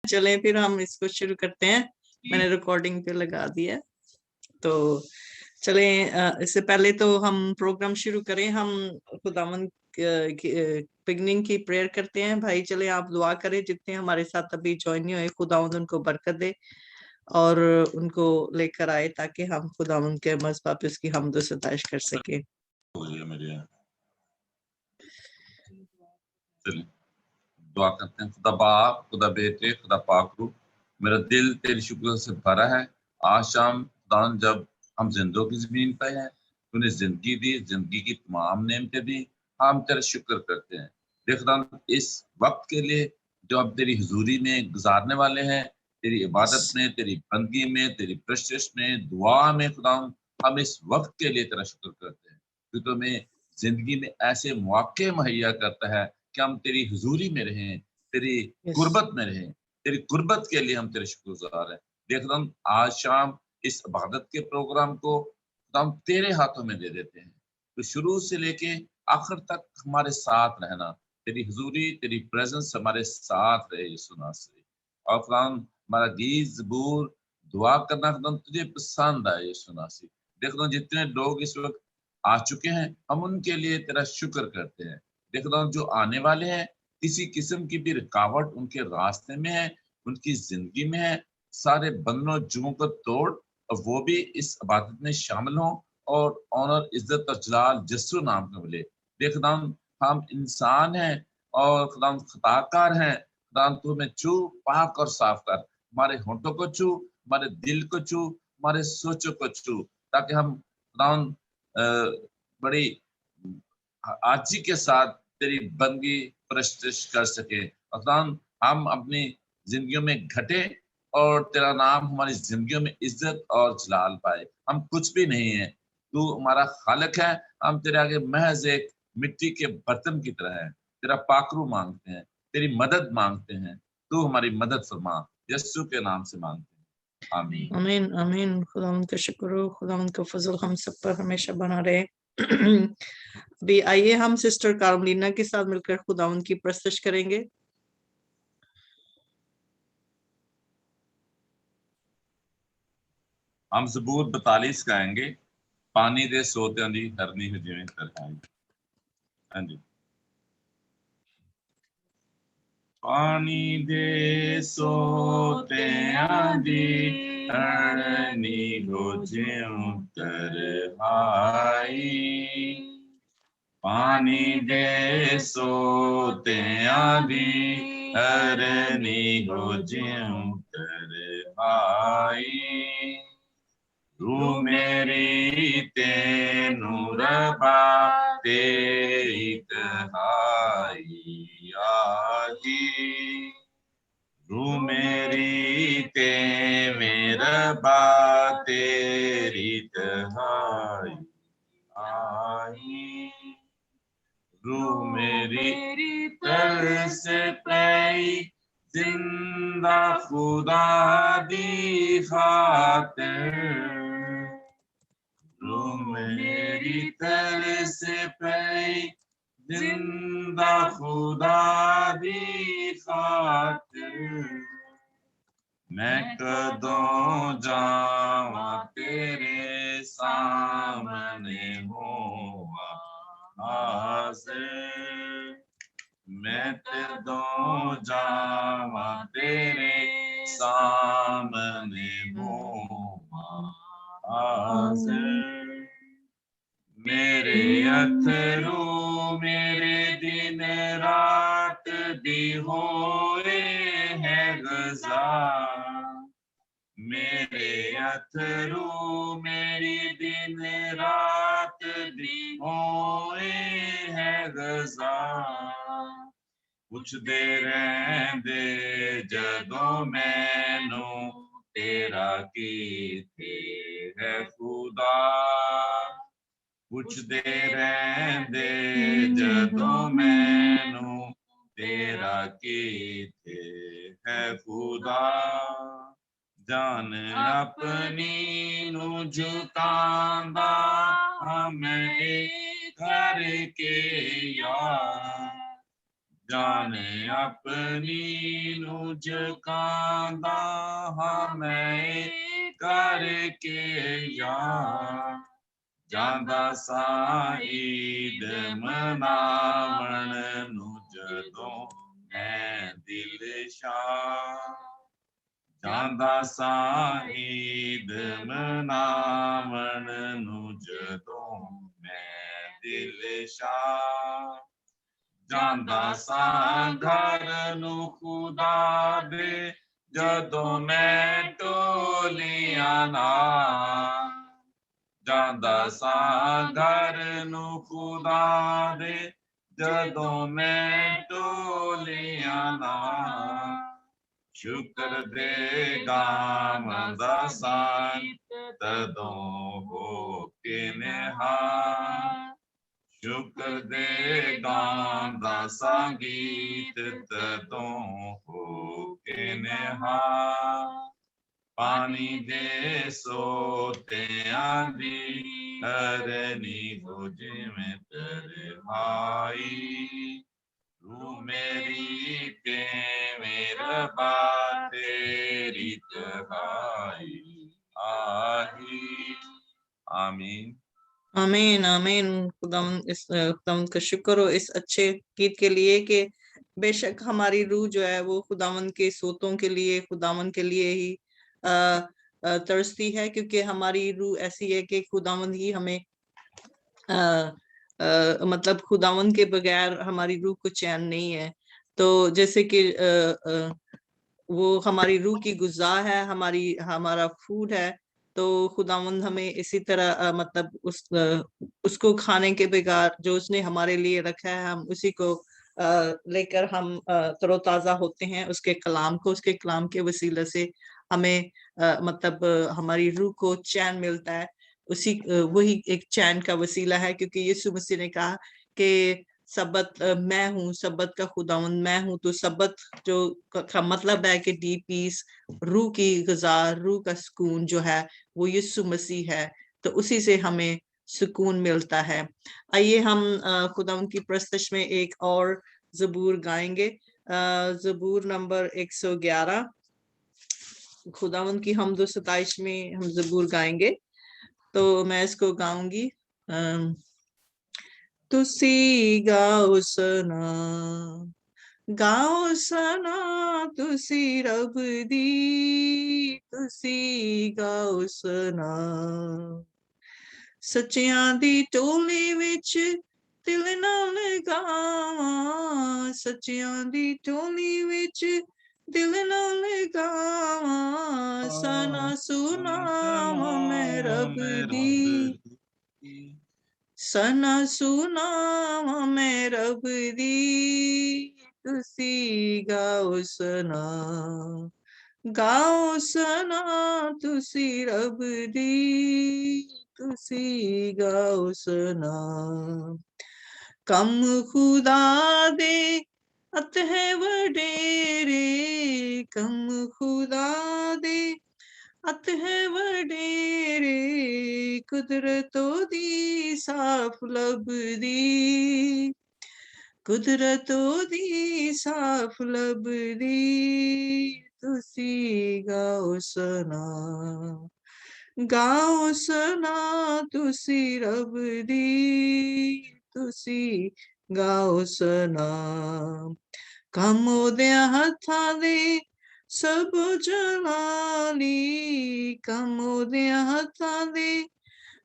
चलें फिर हम इसको शुरू करते हैं। मैंने रिकॉर्डिंग पे लगा दिया है, तो चलें। इससे पहले तो हम प्रोग्राम शुरू करें, हम खुदावंद बिगनिंग की प्रेयर करते हैं। भाई चले आप दुआ करें, जितने हमारे साथ अभी ज्वाइन नहीं हुए, खुदावंद उनको बरकत दे और उनको लेकर आए ताकि हम खुदावंद के मज़बा पे उसकी हमद व सताइश कर सके। दुआ करते हैं। खुदा बाप, खुदा बेटे, खुदा पाक रूह, मेरा दिल तेरी शुक्र से भरा है। आज शाम खुदान जब हम जिंदों की जमीन पे हैं, तूने जिंदगी दी, जिंदगी की तमाम नेमतें दी, हम तेरा शुक्र करते हैं। देख खुदान इस वक्त के लिए जो अब तेरी हुजूरी में गुजारने वाले हैं, तेरी इबादत में, तेरी बंदगी में, तेरी प्रशंसा में, दुआ में, खुदान हम इस वक्त के लिए तेरा शुक्र करते हैं। तू तो हमें जिंदगी में ऐसे मौके मुहैया करता है कि हम तेरी हुजूरी में रहें, तेरी गुर्बत में रहें। तेरी गुर्बत के लिए हम तेरे शुक्रगुजार हैं। देख हम आज शाम इस इबादत के प्रोग्राम को हम तेरे हाथों में दे देते हैं। तो शुरू से लेके आखिर तक हमारे साथ रहना, तेरी हुजूरी, तेरी प्रेजेंस हमारे साथ रहे यीशु नासरी। और खुदाम हमारा गीत, ज़बूर, दुआ करना खुदाम तुझे पसंद आए यीशु नासरी। देखो जितने लोग इस वक्त आ चुके हैं, हम उनके लिए तेरा शुक्र करते हैं। देखो जो आने वाले हैं, किसी किस्म की भी रुकावट उनके रास्ते में है, उनकी जिंदगी में है, सारे बंधनों जुओं को तोड़ और वो भी इस इबादत में शामिल हों और ऑनर, इज्जत और जलाल यीशु नाम में मिले। देख खुदाम हम इंसान हैं और खुदाम खताकार हैं। खुदाम तू हमें छू, पाक और साफ कर, हमारे होंठों को छू, हमारे दिल को छू, हमारे सोचों को छू, ताकि हम खुदाम बड़ी आजी के साथ तेरी बंदगी प्रस्तुत कर सके। खुदाम हम अपनी जिंदगियों में घटे और तेरा नाम हमारी जिंदगियों में इज्जत और जलाल पाए। हम कुछ भी नहीं है, तू हमारा खालिक है। हम तेरे आगे महज एक मिट्टी के बर्तन की तरह है। तेरा पाकरू मांगते हैं, तेरी मदद मांगते हैं। तू हमारी मदद फरमा, यीशु के नाम से मांगते हैं, आमीन। आमीन आमीन। खुदावंद का शुक्र हो, खुदावंद का फजल हम सब पर हमेशा बना रहे। भी आइए हम सिस्टर कार्मलीना के साथ मिलकर खुदावंद की प्रस्तुत करेंगे। हम ज़बूर 42 गाएंगे, पानी दे सोतियां दी हरनी है जिवें तरहाई। हाँ जी। पानी दे सोतियां दी हरनी हो जिवें तरहाई। पानी दे सोतियां दी हरनी हो जिवें तरहाई। तू मेरी तेनू रबा तेरी तहाई आजी। तू मेरी ते मेरा बा तेरी तहाई आई। तू मेरी तरस पई जिंदा खुदा दी खातिर। तू मेरी तरस पई जिंदा खुदा दी खातिर। मैं कदों जावां तेरे सामने होवा हाज़िर। मैं कदों जावां तेरे सामने होवा हाज़िर। मेरे अथरू मेरे दिन रात दी होए है गज़ा। मेरे अथरू मेरी दिन रात दी होए है गज़ा। पुछदे रहंदे जदों मैनू तेरा कीते है खुदा। पुछदे रहंदे जदों मैनू तेरा कीते है खुदा। जान अपनी नू झुकांदा हमें करके यार। जाने अपनी नुज कांदा हमें करके याद ਜਾਂਦਾ ਸਾਂ ਈਦ ਮਨਾਵਣ ਨੂੰ ਜਦੋਂ ਮੈਂ ਦਿਲ ਸ਼ਾਦ ਜਾਂਦਾ ਸਾਂ ਈਦ ਮਨਾਵਣ ਨੂੰ ਜਦੋਂ ਮੈਂ ਦਿਲ ਸ਼ਾਦ ਜਾਂਦਾ ਸਾਂ ਘਰ ਨੂੰ ਖੁਦਾ ਦੇ ਜਦੋਂ ਮੈਂ ਟੋਲੀਆਂ ਨਾਲ ਜਾਂਦਾ ਸਾਂ ਘਰ ਨੂੰ ਖੁਦਾ ਦੇ ਜਦੋਂ ਮੈਂ ਟੋਲੀਆਂ ਨਾਲ ਸ਼ੁਕਰ ਦੇ ਗਾਵੰਦਾ ਸਾਂ ਤਦੋਂ ਹੋ ਕੇ ਨਿਹਾਲ ਸ਼ੁਕਰ ਦੇ ਗਾਵੰਦਾ ਸਾਂ ਗੀਤ ਤਦੋਂ ਹੋ ਕੇ ਨਿਹਾਲ पानी दे सोतियां दी हरनी हो जिवें तरहाई तू मेरी ते मेरा बात तेरी तहाई आही आमीन आमीन आमीन। खुदावंद का शुक्र हो इस अच्छे गीत के लिए कि बेशक हमारी रूह जो है वो खुदावंद के सोतों के लिए खुदावंद के लिए ही तरसती है, क्योंकि हमारी रूह ऐसी है कि खुदावंद ही हमें मतलब खुदावंद के बगैर हमारी रूह को चैन नहीं है। तो जैसे कि वो हमारी रूह की गुज़ा है, हमारा फूड है, तो खुदावंद हमें इसी तरह मतलब उसको खाने के बगैर जो उसने हमारे लिए रखा है हम उसी को लेकर हम तरोताजा होते हैं। उसके कलाम के वसीले से हमें मतलब हमारी रूह को चैन मिलता है। वही एक चैन का वसीला है, क्योंकि यीशु मसीह ने कहा कि सब्बत मैं हूँ, सब्बत का खुदावंद मैं हूँ। तो सब्बत जो का मतलब है कि डी पीस, रूह की ग़िज़ा, रूह का सुकून जो है वो यीशु मसीह है, तो उसी से हमें सुकून मिलता है। आइए हम खुदावंद की प्रस्तश में एक और ज़बूर गाएंगे, ज़बूर नंबर 111। खुदावंद की हम्द व सताइश में हम ज़बूर गाएंगे, तो मैं इसको गाऊंगी। तुसी गाओ सना, गाओ सना तुसी रब दी, तुसी गाओ सना। सच्चियां दी टोली विच दिल ना लगावां, सच्चियां दी टोली विच दिल ना लगावां। सना सुनावां मैं रब दी, सना सुनावां मैं रब दी, तुसी गाओ सना, गाओ सना तुसी रब दी, तुसी गाओ सना। कम खुदा दे अत है वडेरे, कम खुदा दे अत है वडेरे, कुदरतों दी साफ लभदी, कुदरतों दी साफ लभदी, तुसी गाओ सना, गाओ सना तुसी रब दी, तुसी गाओ सना। कम ओदियां हत्थां दे सब जलाली, कम ओदियां हत्थां दे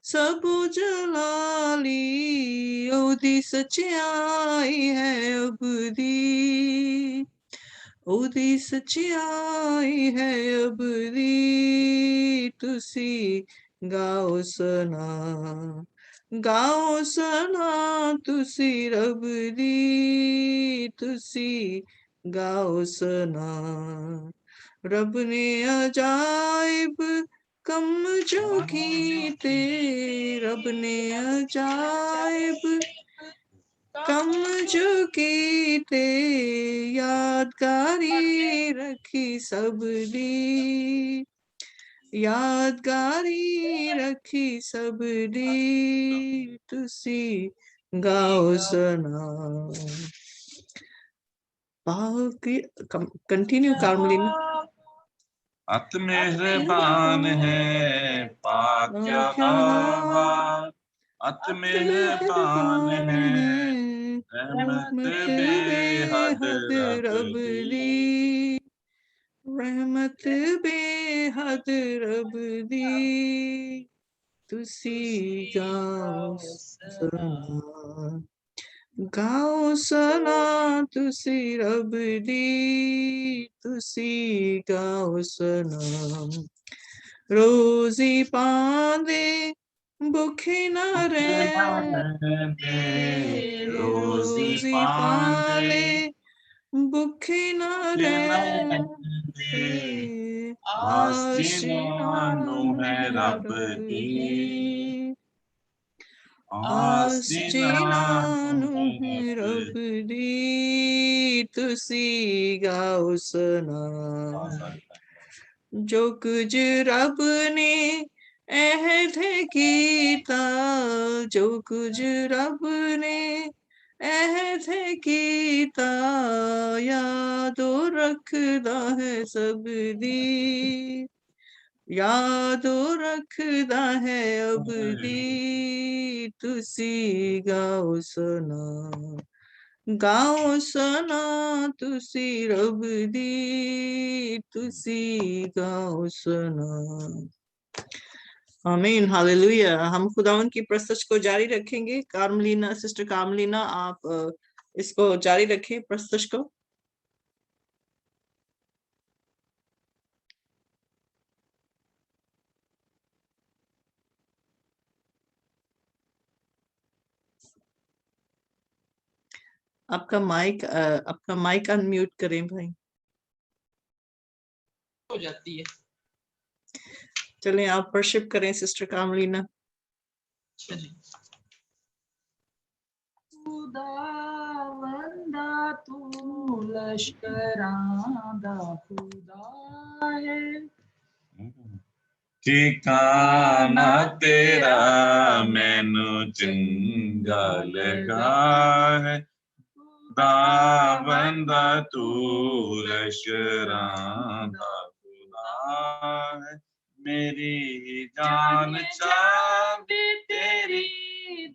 सब जलाली, ओदी सच्चाई है अबदी, ओदी सच्चाई है अबदी, तुसी गाओ सना, गाओ सना तुसी रब दी, तुसी गाओ सना। रब ने अजाइब कम जो कीते, रब ने अजाइब कम जो कीते, यादगारी रखी सब दी, यादगारी रखी सब दी, तुसी गाओ सना। कंटिन्यू कार्मेलिना। अत मेहरबान है पाक यहोवा, अत मेहरबान है रहमत बेहद रब दी, रहमत बेहद रब दी, तुसी गाओ सना, गाओ सना तुसी रब दी, तुसी गाओ सना। रोजी पांदे भुखे न रहंदे, रोजी पाले भुखे न रहंदे, आशीनानु है रब दी, आशीनानु है रब दी, तुसी गाओ सना। जो कुछ रब ने अहद कीता, जो कुछ रब ने अहद कीता, यादो रखदा है सब दी, यादो रखदा है अब दी, तुसी गाओ सना, गाओ सना तुसी रब दी, तुसी गाओ सना। आमीन, हालेलुया। हम खुदावन की प्रस्तुत को जारी रखेंगे। कार्मलीना, सिस्टर कार्मलीना, आप इसको जारी रखें प्रस्तुत को। आपका माइक अनम्यूट करें भाई। हो जाती है। चलें आप वर्शिप करें सिस्टर कार्मलीना। खुदावंदा तू लश्करां दा खुदा है, ठिकाना तेरा मैनू चंगा लगा है, खुदावंदा तू लश्करां दा खुदा है, मेरी जान चाहती तेरी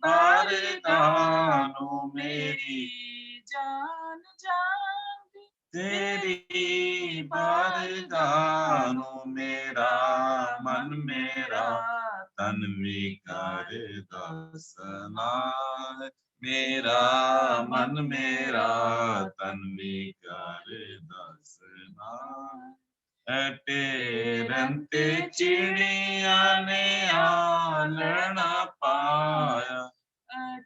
बारगाह, मेरी जान चाहती तेरी बारगाह, मेरा मन मेरा तन विकार दसना है, मेरा मन मेरा तन विकार दसना। टेरंते चिड़िया ने आलना पाया,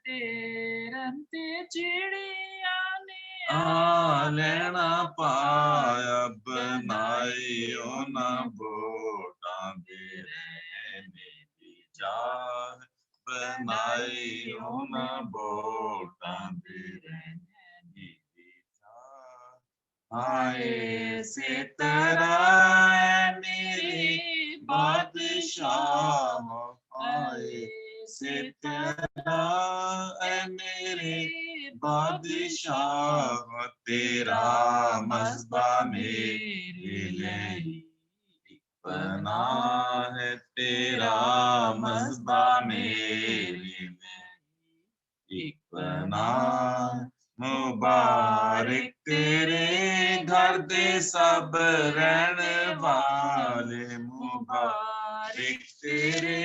टेरंते चिड़िया ने आलना पाया, बनाइयो ना बोटां दे रहने दी चाह, बनाइयो ना बोटां दे रहने दी चाह। आए से तेरा मेरी बादशाह, आए से तेरा मेरे बादशाह, तेरा मज़बा मेरे लिए बना है, तेरा मज़बा मेरे लिए बना। मुबारक तेरे घर दे सब रहने वाले, मुबारक तेरे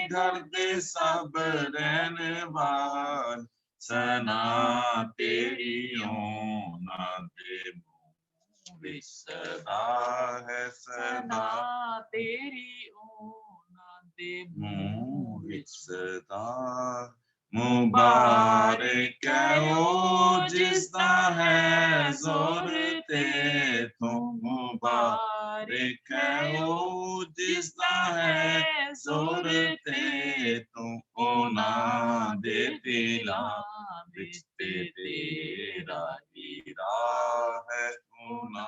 घर दे सब रहने वाले, सना तेरी ओना दे मुँह सदा है, सदा तेरी ओना दे मुँह सदा। मुबारक है ओ जिसदा है जोर ते तो, मुबारक है ओ जिसदा है जोर ते तो, ओना दे दिला विच ते तेरा हीरा है, ओना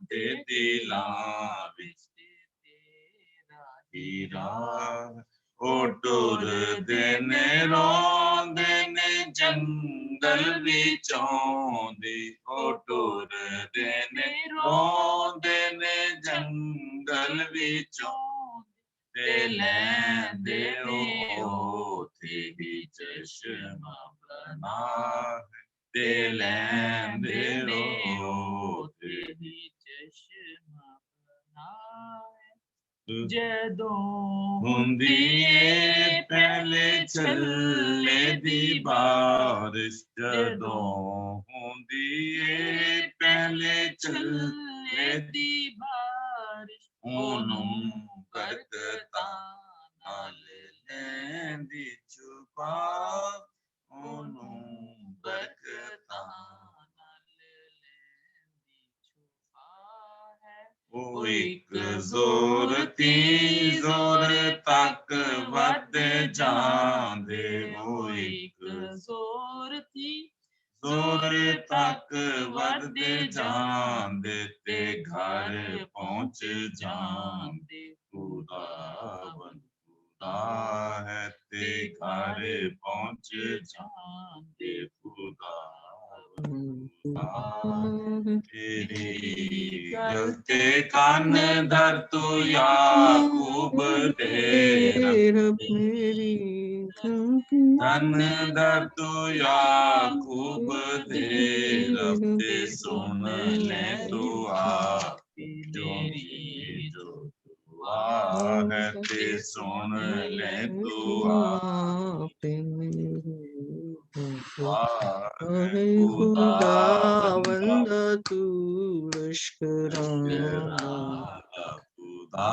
दे दिला विच ते तेरा हीरा। ओ टुर देने रोंदे ने जंग ਜੰਗਲ ਵਿੱਚੋਂ ਦੀ ਉਹ ਟੁਰਦੇ ਨੇ ਰੋਂਦੇ ਨੇ ਜੰਗਲ ਵਿੱਚੋਂ ਤੇ ਲੈਂਦੇ ਉੱਥੇ ਹੀ ਚਸ਼ਮਾ ਬਣਾ ਤੇ ਲੈਂਦੇ ਉੱਥੇ ਹੀ ਚਸ਼ਮਾ ਜਦੋਂ ਹੁੰਦੀ ਏ ਪਹਿਲੇ ਛੱਲੇ ਦੀ ਬਾਰਿਸ਼ ਜਦੋਂ ਹੁੰਦੀ ਏ ਪਹਿਲੇ ਛੱਲੇ ਦੀ ਬਾਰਿਸ਼ ਉਹਨੂੰ ਬਰਕਤਾਂ ਨਾਲ ਲੈਂਦੀ ਛੁਪਾ ਉਹਨੂੰ ਬਰਕਤਾਂ ਨਾਲ ਲੈਂਦੀ ਛੁਪਾ ਹੈ ਉਹ ਇੱਕ ਜ਼ੋਰ ਤੱਕ ਵੱਧ ਜਾਂਦੇ ਉਹ ਇੱਕ ਜ਼ੋਰ ਤੱਕ ਵੱਧਦੇ ਜਾਂਦੇ ਤੇ ਘਰ ਪਹੁੰਚ ਜਾਂਦੇ ਖੁਦਾਵੰਦ ਖੁਦਾ ਹੈ ਤੇ ਘਰ ਪਹੁੰਚ ਜਾਂਦੇ ਖੁਦਾਵੰਦ ਖੁਦਾ ਤੇਰੀ ਗਲ ਤੇ ਕੰਨ ਧਰ ਤੂੰ ਯਾਕੂਬ ਦੇ ਰੱਬ ਮੇਰੀ ਕੰਨ ਧਰ ਤੂੰ ਯਾਕੂਬ ਦੇ ਰੱਬ ਤੇ ਸੁਣ ਲੈ ਦੁਆ ਤੇਰੀ ਜੋ ਦੁਆ ਹੈ ਤੇ ਸੁਣ ਲੈ ਦੁਆ ਖੁਦਾਵੰਦ ਤੂੰ ਲਸ਼ਕਰਾਂ ਖੁਦਾ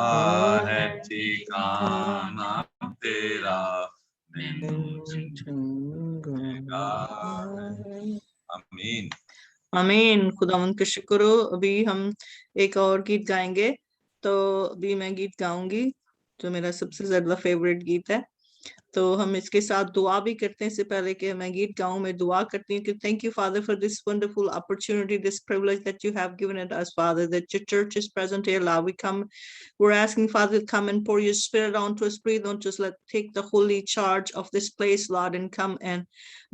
ਹੈ ਠਿਕਾਣਾ ਤੇਰਾ ਮੈਨੂੰ ਚੰਗਾ आमीन आमीन। खुदावंद का शुक्र हो। अभी हम एक और गीत गाएंगे। तो अभी मैं गीत गाऊंगी जो मेरा सबसे ज्यादा फेवरेट गीत है। तो हम इसके साथ दुआ भी करते हैं। इससे पहले कि मैं गीत गाऊं, मैं दुआ करती हूँ कि thank you father for this wonderful opportunity, this privilege that you have given it us, Father, that your church is present here. Lord, we're asking, Father, to come and pour your spirit onto us, breathe onto us, take the holy charge of this place, Lord, and come and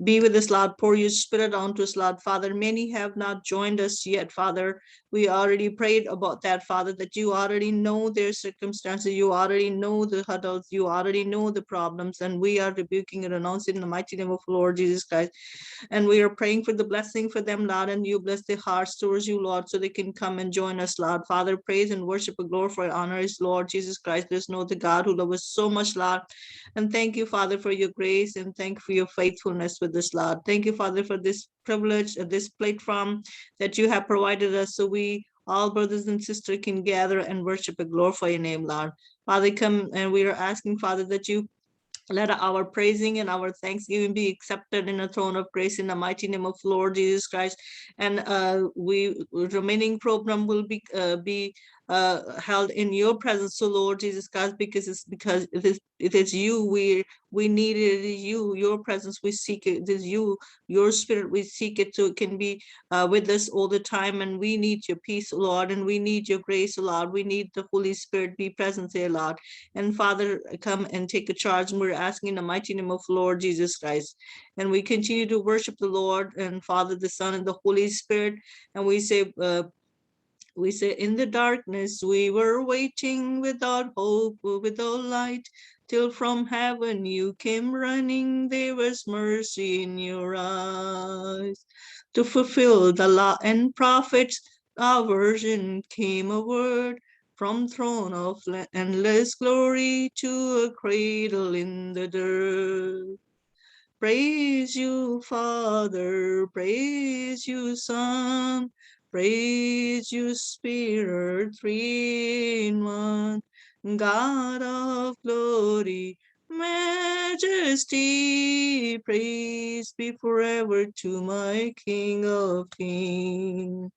be with us, Lord. Pour your spirit onto us, Lord. Father, many have not joined us yet, Father. We already prayed about that, Father, that you already know their circumstances, you already know the huddles, you already know the problems, and we are rebuking and announcing in the mighty name of Lord Jesus Christ. And we are praying for the blessing for them, Lord, and you bless their hearts towards you, Lord, so they can come and join us, Lord. Father, praise and worship and glorify and honor is Lord Jesus Christ. There's no other God who loves us so much, Lord. And thank you, Father, for your grace, and thank you for your faithfulness with this, Lord. Thank you, Father, for this privilege, this platform that you have provided us, so we all brothers and sisters can gather and worship and glorify your name, Lord. Father, come, and we are asking, Father, that you let our praising and our thanksgiving be accepted in the throne of grace in the mighty name of Lord Jesus Christ. And remaining program will be held in your presence, so Lord Jesus Christ, because it is you we need it. It is you, your presence we seek it. It is you, your spirit we seek it, so it can be with us all the time. And we need your peace, Lord, and we need your grace, Lord. We need the Holy Spirit be present there, Lord. And Father, come and take a charge. And we're asking in the mighty name of Lord Jesus Christ. And we continue to worship the Lord and Father, the Son, and the Holy Spirit. And we say, in the darkness we were waiting without hope, without light, till from heaven you came running. There was mercy in your eyes. To fulfill the law and prophets, our version came a word, from throne of endless glory to a cradle in the dirt. Praise you, Father, praise you, Son, praise you, Spirit, three in one, God of glory, majesty, praise be forever to my King of Kings.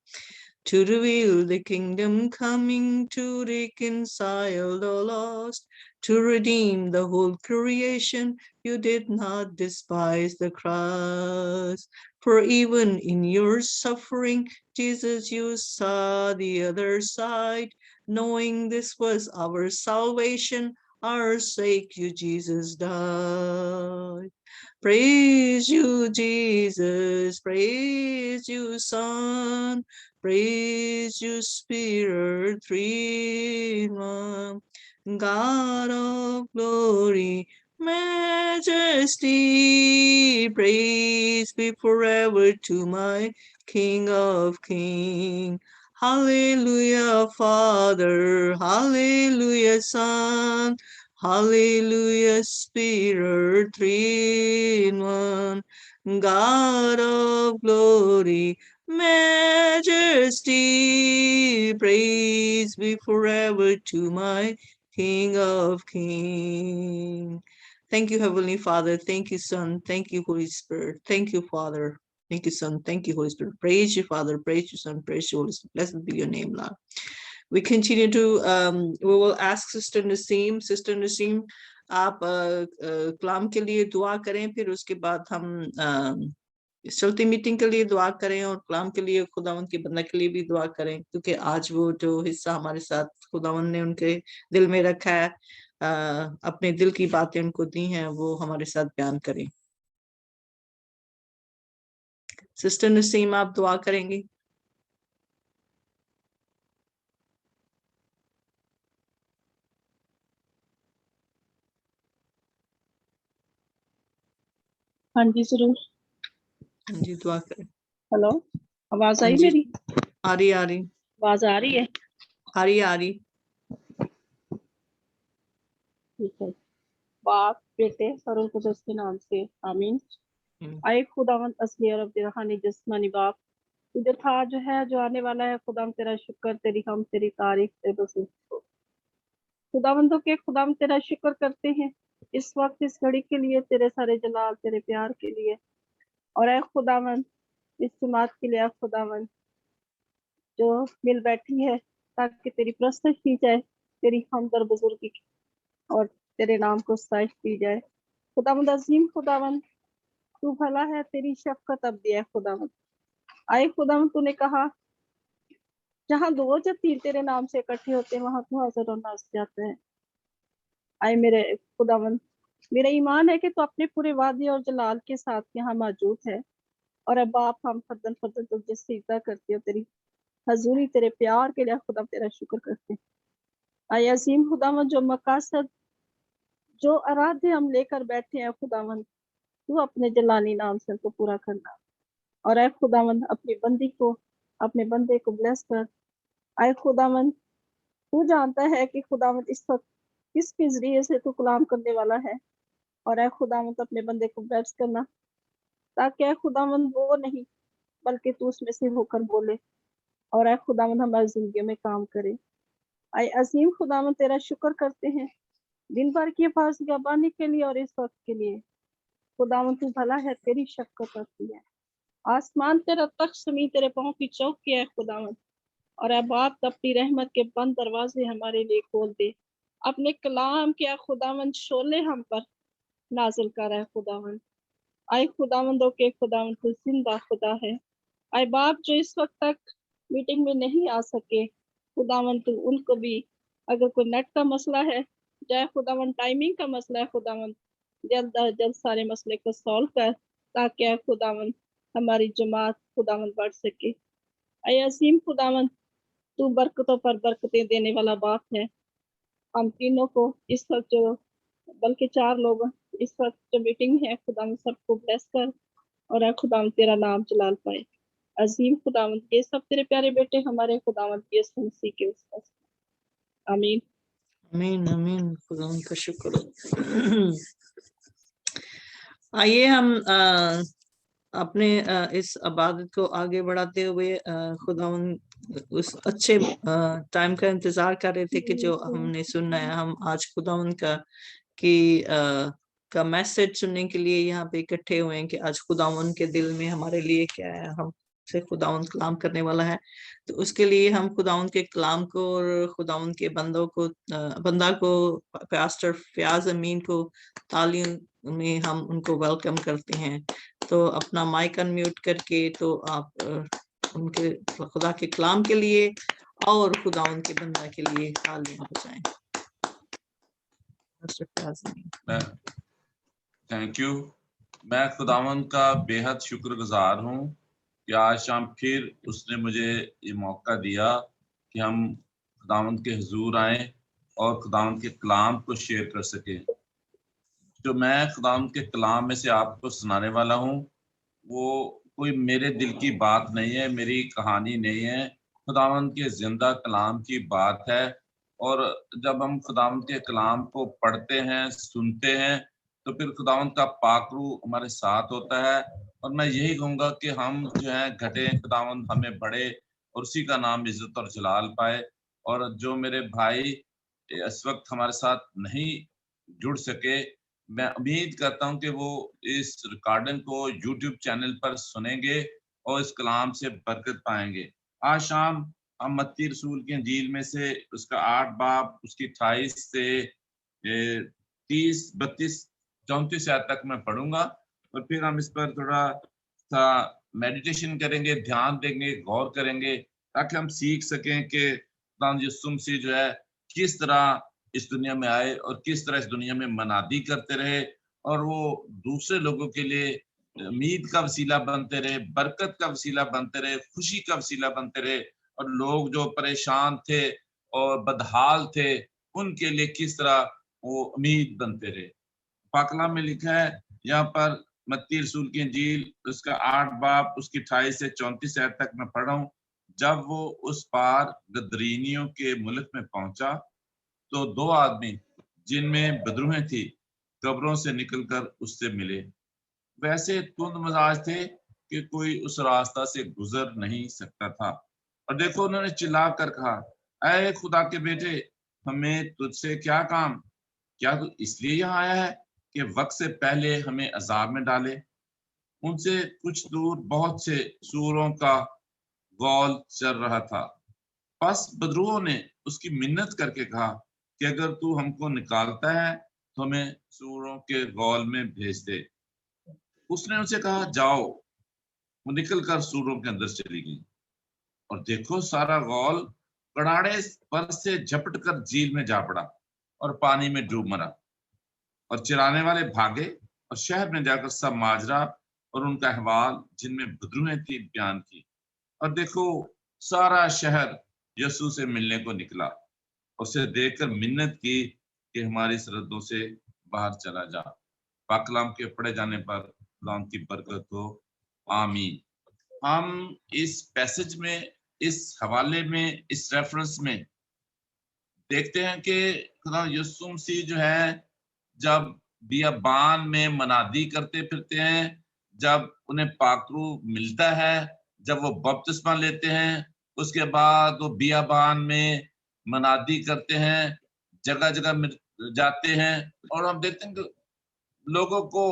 To reveal the kingdom coming, to reconcile the lost, to redeem the whole creation, you did not despise the cross. For even in your suffering, Jesus, you saw the other side, knowing this was our salvation, our sake you, Jesus, died. Praise you, Jesus, praise you, Son, praise you, Spirit, three in one. God of glory, majesty, praise be forever to my King of Kings. Hallelujah, Father, hallelujah, Son, hallelujah, Spirit, three in one. God of glory, majesty, praise be forever to my King of Kings. Thank you, Heavenly Father. Thank you, Son. Thank you, Holy Spirit. Thank you, Father. Thank you, Son. Thank you, Holy Spirit. Praise you, Father. Praise you, Son. Praise you, Holy Spirit. Blessed be your name, Lord. We continue to, we will ask Sister Naseem. Sister Naseem, आप कलाम के लिए दुआ करें, फिर उसके बाद हम चलती मीटिंग के लिए दुआ करें और कलाम के लिए खुदावंद की बंदा के लिए भी दुआ करें, क्योंकि आज वो जो हिस्सा हमारे साथ खुदावंद ने उनके दिल में रखा है, अपने दिल की बातें उनको दी हैं, वो हमारे साथ बयान करें। सिस्टर नसीम, आप दुआ करेंगे? हाँ जी जरूर। हाँ जी, दुआ करें। हेलो, आवाज हाँ आई जी, मेरी? आ रही आवाज आ रही है? आ रही। ठीक है। बाप, बेटे और रूह कुदस के नाम से आमीन। आए खुदावंद असली और अब्दी रूहानी जिस्मानी बाप, तू जो था, जो है, जो आने वाला है, खुदाम तेरा शुक्र, तेरी हम तेरी तारीफ, तेरे बसूस खुदावंदों के खुदाम तेरा शुक्र करते हैं इस वक्त, इस घड़ी के लिए, तेरे सारे जलाल, तेरे प्यार के लिए। और ऐ खुदावंद, इस जमात के लिए, ऐ खुदावंद जो मिल बैठी है ताकि तेरी प्रस्तुत की जाए, तेरी हमदर्द बुजुर्गी और तेरे नाम को साइश दी जाए। खुदावंद अजीम, खुदावंद तू भला है, तेरी शफकत अब दिया है खुदावंद। आए खुदावंद, तूने कहा जहाँ दो या तीन तेरे नाम से इकट्ठे होते हैं, वहां तू हाजिर और नाज़ जाते हैं। आए मेरे खुदावंद, मेरा ईमान है कि तू अपने पूरे वादे और जलाल के साथ यहाँ मौजूद है। और अब बाप, हम फर्दन फर्दन तुझे सीधा करते हो, तेरी हजूरी, तेरे प्यार के लिए खुदा तेरा शुक्र करते हैं। आए अजीम खुदावंद, जो मकासद, जो अराधे हम लेकर बैठे हैं खुदावंद, तू अपने जलाली नाम से उनको पूरा करना। और ऐ खुदावंद, अपनी बंदी को, अपने बंदे को ब्लेस कर। आए खुदावंद, तू जानता है कि खुदावंद इस वक्त किसके जरिए से तू कलाम करने वाला है। और ऐ खुदावंद, अपने बंदे को ब्लेस करना, ताकि ऐ खुदावंद वो नहीं बल्कि तू उसमें से होकर बोले। और ऐ खुदावंद, हमारी जिंदगी में काम करे। आए अजीम खुदावंद, तेरा शुक्र करते हैं दिन भर की हिफाजत निगहबानी के लिए और इस वक्त के लिए। खुदावंद तू भला है, तेरी शफकत होती है। आसमान तेरा तख्त, जमीन तेरे पाँव की चौकी है खुदावंद। और ऐ बाप, अपनी रहमत के बंद दरवाजे हमारे लिए खोल दे। अपने कलाम के खुदावंद शोले हम पर नाजिल कर है खुदावंद। आए खुदावंदों के खुदावंद, तू जिंदा खुदा है। आए बाप, जो इस वक्त तक मीटिंग में नहीं आ सके, खुदावंद तू उनको भी, अगर कोई नेट का मसला है, चाहे खुदावंद टाइमिंग का मसला है, खुदावंद जल्द अज जल्द सारे मसले को सॉल्व कर, ताकि खुदावंद हमारी जमात खुदावंद बढ़ सके। आए असीम खुदावंद, तू बरकतों पर बरकतें देने वाला बाप है। हम तीनों को इस वक्त जो, बल्कि 4 लोग इस वक्त जो मीटिंग है, खुदावंद सबको ब्लेस कर। और खुदावंद तेरा नाम जलाल पाए। अजीम खुदावंद, ये सब तेरे प्यारे बेटे हमारे खुदावंद यीशु मसीह के उसमें। आमीन आमीन आमीन। खुदावंद का शुक्र हो। आइए हम अपने इस इबादत को आगे बढ़ाते हुए, खुदावंद उस अच्छे टाइम का इंतजार कर रहे थे कि जो हमने सुनना है, हम आज खुदावंद का का मैसेज सुनने के लिए यहाँ पे इकट्ठे हुए हैं कि आज खुदावंद के दिल में हमारे लिए क्या है, हम से खुदावंद कलाम करने वाला है। तो उसके लिए हम खुदावंद के कलाम को और खुदावंद के बंदा को, पास्टर फयाज अमीन को तालियों में हम उनको वेलकम करते हैं। तो अपना माइक अनम्यूट करके तो आप उनके खुदा के कलाम के लिए और खुदावंद के बंदा के लिए तालियां बजाएं। Thank you. मैं खुदावंद का बेहद शुक्रगुजार हूँ कि आज शाम फिर उसने मुझे ये मौका दिया कि हम खुदावंद के हुजूर आए और खुदावंद के कलाम को शेयर कर सके। जो मैं खुदावंद के कलाम में से आपको सुनाने वाला हूँ वो कोई मेरे दिल की बात नहीं है, मेरी कहानी नहीं है, खुदावंद के जिंदा कलाम की बात है। और जब हम खुदावंद के कलाम को पढ़ते हैं, सुनते हैं, तो फिर खुदावंद का पाक रूह हमारे साथ होता है। और मैं यही कहूँगा कि हम जो है घटे, खुदावंद हमें बढ़े और उसी का नाम इज्जत और जलाल पाए। और जो मेरे भाई इस वक्त हमारे साथ नहीं जुड़ सके, मैं उम्मीद करता हूं कि वो इस रिकॉर्डिंग को YouTube चैनल पर सुनेंगे और इस कलाम से बरकत पाएंगे। आज शाम हम मत्ती रसूल की इंजील में से उसका 8 बाब उसकी 28 से 30, 32, 34 आयत तक मैं पढ़ूंगा और फिर हम इस पर थोड़ा सा मेडिटेशन करेंगे, ध्यान देंगे, गौर करेंगे, ताकि हम सीख सकें कि खुदावंद यीशु मसीह जो है किस तरह इस दुनिया में आए और किस तरह इस दुनिया में मनादी करते रहे और वो दूसरे लोगों के लिए उम्मीद का वसीला बनते रहे, बरकत का वसीला बनते रहे, खुशी का वसीला बनते रहे। और लोग जो परेशान थे और बदहाल थे उनके लिए किस तरह वो उम्मीद बनते रहे। पाक कलाम में लिखा है यहाँ पर मत्ती रसूल की इंजील उसका 8 बाब उसकी 28 से 34 आयत तक मैं पढ़ रहा हूँ। जब वो उस पार गदरीनियों के मुल्क में पहुंचा तो 2 आदमी जिनमें बदरूहें थी कब्रों से निकलकर उससे मिले। वैसे तुंद मजाज थे कि कोई उस रास्ता से गुजर नहीं सकता था। और देखो उन्होंने चिल्लाकर कहा, ऐ खुदा के बेटे, हमें तुझसे क्या काम? क्या तू इसलिए यहाँ आया है कि वक्त से पहले हमें अजाब में डाले? उनसे कुछ दूर बहुत से सूरों का गौल चल रहा था। बस बदरूहों ने उसकी मिन्नत करके कहा कि अगर तू हमको निकालता है तो हमें सूरों के गौल में भेज दे। उसने उनसे कहा, जाओ। वो निकलकर सूरों के अंदर चली गई और देखो सारा गौल कड़ाड़े पर से झपट कर झील में जा पड़ा और पानी में डूब मरा। और चिराने वाले भागे और शहर में जाकर सब माजरा और उनका अहवाल जिनमें बदरूहें थी बयान की। और देखो सारा शहर यीशु से मिलने को निकला, उसे देखकर मिन्नत की कि हमारी सरहदों से बाहर चला जा। पाक कलाम के पढ़े जाने पर खुदा की बरकत हो, आमीन। हम इस पैसेज में, इस हवाले में, इस रेफरेंस में देखते हैं कि खुदा यीशु मसीह जो है जब बियाबान में मनादी करते फिरते हैं, जब उन्हें पाक रूह मिलता है, जब वो बपतिस्मा लेते हैं, उसके बाद वो बियाबान में मनादी करते हैं, जगह जगह जाते हैं और हम देखते हैं कि लोगों को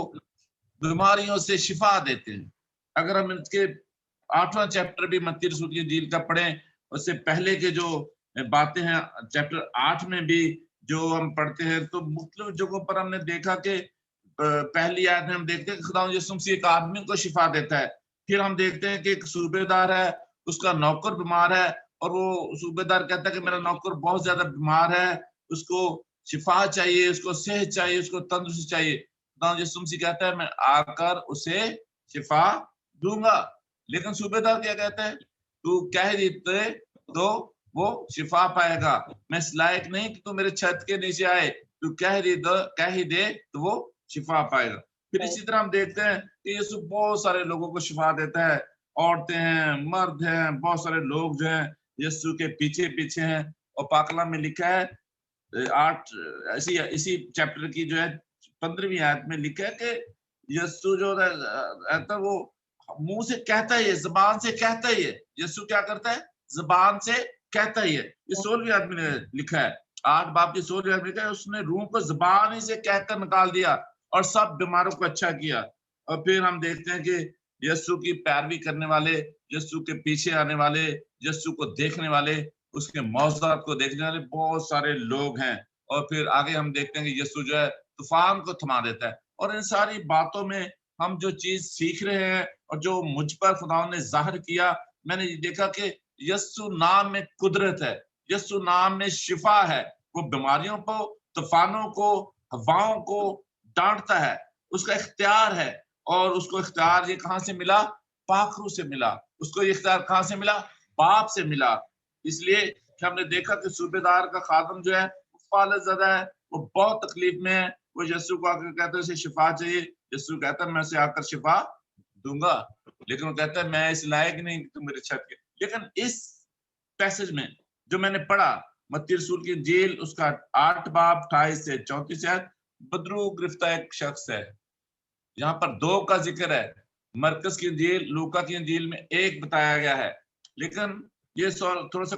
बीमारियों से शिफा देते हैं। अगर हम इसके 8वां चैप्टर भी मत्ती रसूल की इंजील का पढ़ें, उससे पहले के जो बातें हैं चैप्टर 8 में भी जो हम पढ़ते हैं, तो मुख्तलिफ जगहों पर हमने देखा कि पहली आयत में हम देखते हैं कि खुदा यीशु मसीह एक आदमी को शिफा देता है। फिर हम देखते हैं कि एक सूबेदार है, उसका नौकर बीमार है और वो सूबेदार कहता है कि मेरा नौकर बहुत ज्यादा बीमार है, उसको शिफा चाहिए, उसको सेहत चाहिए, उसको तंदुरुस्ती चाहिए। खुदा यीशु मसीह कहता है मैं आकर उसे शिफा दूंगा। लेकिन सूबेदार क्या कहता है, तू कह देते तो वो शिफा पाएगा, मैं इस लायक नहीं कि तू मेरे छत के नीचे आए, तू कह ही दे तो वो शिफा पाएगा। फिर इसी तरह हम देखते हैं कि यीशु बहुत सारे लोगों को शिफा देता है, औरतें हैं, मर्द हैं, बहुत सारे लोग जो हैं यीशु के पीछे पीछे हैं। और पाक कलाम में लिखा है 8 इसी चैप्टर की जो है 15वीं आयत में लिखा है कि यीशु जो है वो मुंह से कहता ही है, जुबान से कहता ही है। यीशु क्या करता है, जुबान से कहता ही है। ये 16वीं आयत में लिखा है, 8 बाब की 16वीं आयत में लिखा है, उसने रूह को जुबान ही से कहकर निकाल दिया और सब बीमारों को अच्छा किया। और फिर हम देखते हैं कि यीशु की पैरवी करने वाले, यीशु के पीछे आने वाले, यीशु को देखने वाले, उसके मौजूदात को देखने वाले बहुत सारे लोग हैं। और फिर आगे हम देखते हैं कि यीशु जो है तूफान को थमा देता है। और इन सारी बातों में हम जो चीज सीख रहे हैं और जो मुझ पर खुदा ने जाहिर किया, मैंने देखा कि यीशु नाम में कुदरत है, यीशु नाम में शिफा है। वो बीमारियों को, तूफानों को हवाओं को डांटता है, उसका इख्तियार है। और उसको इख्तियार ये कहां से मिला? पाखरू से मिला। उसको ये इख्तियार कहां से मिला? बाप से मिला। इसलिए कि हमने देखा कि सूबेदार का खादम जो है वो फालत ज़दा है, वो बहुत तकलीफ में है। वो यस्सु को आकर कहता है उसे शिफा चाहिए, यस्सु कहता है मैं उसे आकर शिफा दूंगा, लेकिन वो कहता है मैं इस लायक नहीं कि तुम मेरे छत के। लेकिन इस पैसेज में जो मैंने पढ़ा मत्ती रसूल की इंजील उसका 8 बाब 28 से 34 है, बदरू गिरफ्तार एक शख्स है। यहाँ पर 2 का जिक्र है, मरकस की इंजील, लूका की इंजील में 1 बताया गया है। लेकिन ये थोड़ा सा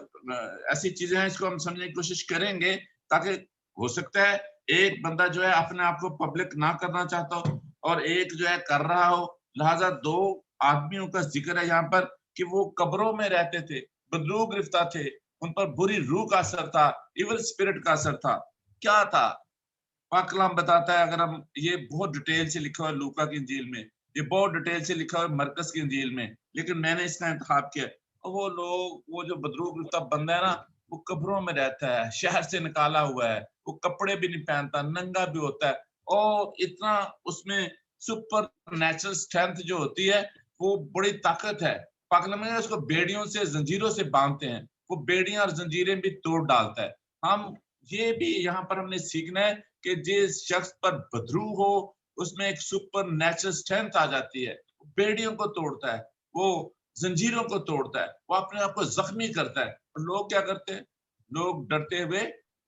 ऐसी चीजें हैं, इसको हम समझने की कोशिश करेंगे ताकि हो सकता है एक बंदा जो है अपने आप को पब्लिक ना करना चाहता हो और एक जो है कर रहा हो। लिहाजा 2 आदमियों का जिक्र है यहाँ पर कि वो कब्रों में रहते थे, बदरू गिरफ्तार थे, उन पर बुरी रूह का असर था, इविल स्पिरिट का असर था। क्या था? पाक कलाम बताता है, अगर हम ये बहुत डिटेल से लिखा हुआ है लूका की इंजील में, ये बहुत डिटेल से लिखा हुआ है मरकस की इंजील में, लेकिन मैंने इसका इंतखाब किया। और वो लोग, वो जो बदरू गिरफ्तार बंदा है ना, वो कब्रों में रहता है, शहर से निकाला हुआ है, वो कपड़े भी नहीं पहनता, नंगा भी होता है, और इतना उसमें सुपर नेचुरल स्ट्रेंथ जो होती है वो बड़ी ताकत है। पाक कलाम में उसको बेड़ियों से, जंजीरों से बांधते हैं, वो बेड़ियां और जंजीरें भी तोड़ डालता है। हम ये भी यहाँ पर हमने सीखना है कि जिस शख्स पर बदरू हो उसमें एक सुपर नेचुरल स्ट्रेंथ आ जाती है, बेड़ियों को तोड़ता है, वो जंजीरों को तोड़ता है, वो अपने आप को जख्मी करता है। और लोग क्या करते हैं? लोग डरते हुए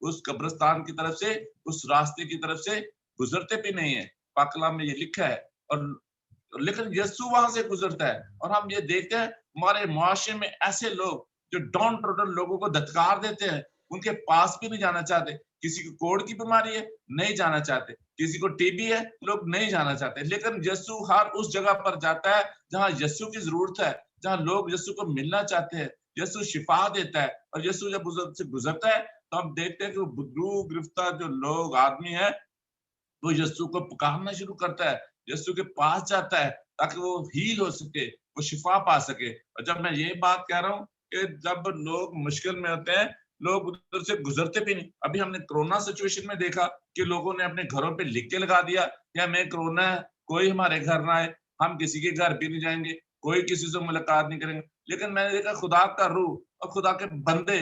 उस कब्रिस्तान की तरफ से, उस रास्ते की तरफ से गुजरते भी नहीं है। पाक कलाम में ये लिखा है। और लेकिन यीशु वहां से गुजरता है, और हम ये देखते हैं हमारे मुआशरे में ऐसे लोग जो डाउन ट्रोडन लोगों को धत्कार देते हैं, उनके पास भी नहीं जाना चाहते। किसी को कोढ़ की बीमारी है, नहीं जाना चाहते, किसी को टीबी है, लोग नहीं जाना चाहते, लेकिन यीशु हर उस जगह पर जाता है जहां यीशु की जरूरत है, जहां लोग यीशु को मिलना चाहते हैं। यीशु शिफा देता है, और यीशु जब से गुजरता है तो हम देखते हैं कि वो बदरू गिरफ्तार जो लोग आदमी है वो यीशु को पुकारना शुरू करता है, यीशु के पास जाता है ताकि वो हील हो सके, वो शिफा पा सके। और जब मैं ये बात कह रहा हूँ कि जब लोग मुश्किल में होते हैं, लोग उधर से गुजरते भी नहीं। अभी हमने कोरोना सिचुएशन में देखा कि लोगों ने अपने घरों पे लिख के लगा दिया कि हमें कोरोना है, कोई हमारे घर ना आए, हम किसी के घर भी नहीं जाएंगे, कोई किसी से मुलाकात नहीं करेंगे। लेकिन मैंने देखा खुदा का रूह और खुदा के बंदे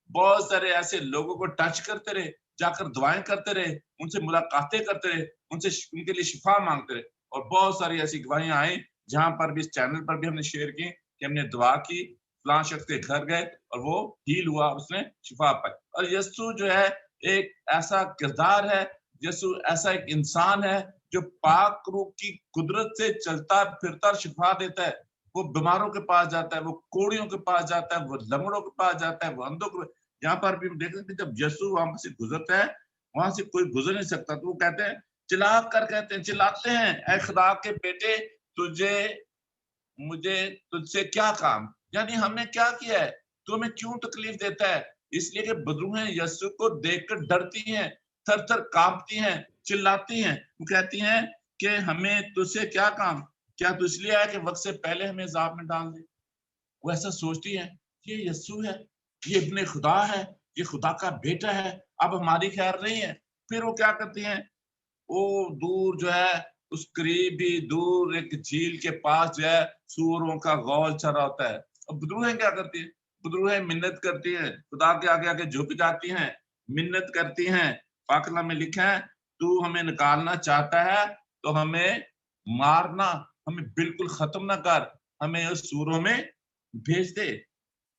बहुत सारे ऐसे लोगों को टच करते रहे, जाकर दुआएं करते रहे, उनसे मुलाकातें करते रहे, उनसे उनके लिए शिफा मांगते रहे। और बहुत सारी ऐसी गवाहियां आई जहां पर भी, इस चैनल पर भी हमने शेयर की कि हमने दुआ की, फलां शख्स के घर गए और वो हील हुआ, उसने शिफा पाई। और यीशु जो है एक ऐसा किरदार है, यीशु ऐसा एक इंसान है जो पाक रूह की कुदरत से चलता फिरता शिफा देता है। वो बीमारों के पास जाता है, वो कोड़ियों के पास जाता है, वो लंगड़ों के पास जाता है, वो अंधों के। यहाँ पर भी हम देखते हैं कि जब यीशु वहां से गुजरता है, वहां से कोई गुजर नहीं सकता, तो वो कहते हैं, चिल्ला कर कहते हैं, चिल्लाते हैं, ऐ खुदा के बेटे, तुझे मुझे तुझसे क्या काम, यानी हमने क्या किया है, तू हमें क्यों तकलीफ देता है? इसलिए कि बदरूहें यीशु को देखकर डरती हैं, थर थर कांपती हैं, चिल्लाती हैं। वो कहती हैं कि हमें तुझसे क्या काम, क्या तू इसलिए आया कि वक्त से पहले हमें अजाब में डाल दे? वो ऐसा सोचती है, ये यीशु है, ये इब्ने खुदा है, ये खुदा का बेटा है, अब हमारी खैर नहीं है। फिर वो क्या करती हैं, वो दूर जो है, उस करीब ही दूर एक झील के पास जो है सूअरों का गौल चरा होता है। अब बदरूहें क्या करती है? बदरूहें मिन्नत करती हैं, खुदा के आगे आगे झुक जाती हैं, मिन्नत करती हैं। पाक कलाम में लिखा है, तू हमें निकालना चाहता है तो हमें मारना, हमें बिल्कुल खत्म ना कर, हमें उस सूअरों में भेज दे।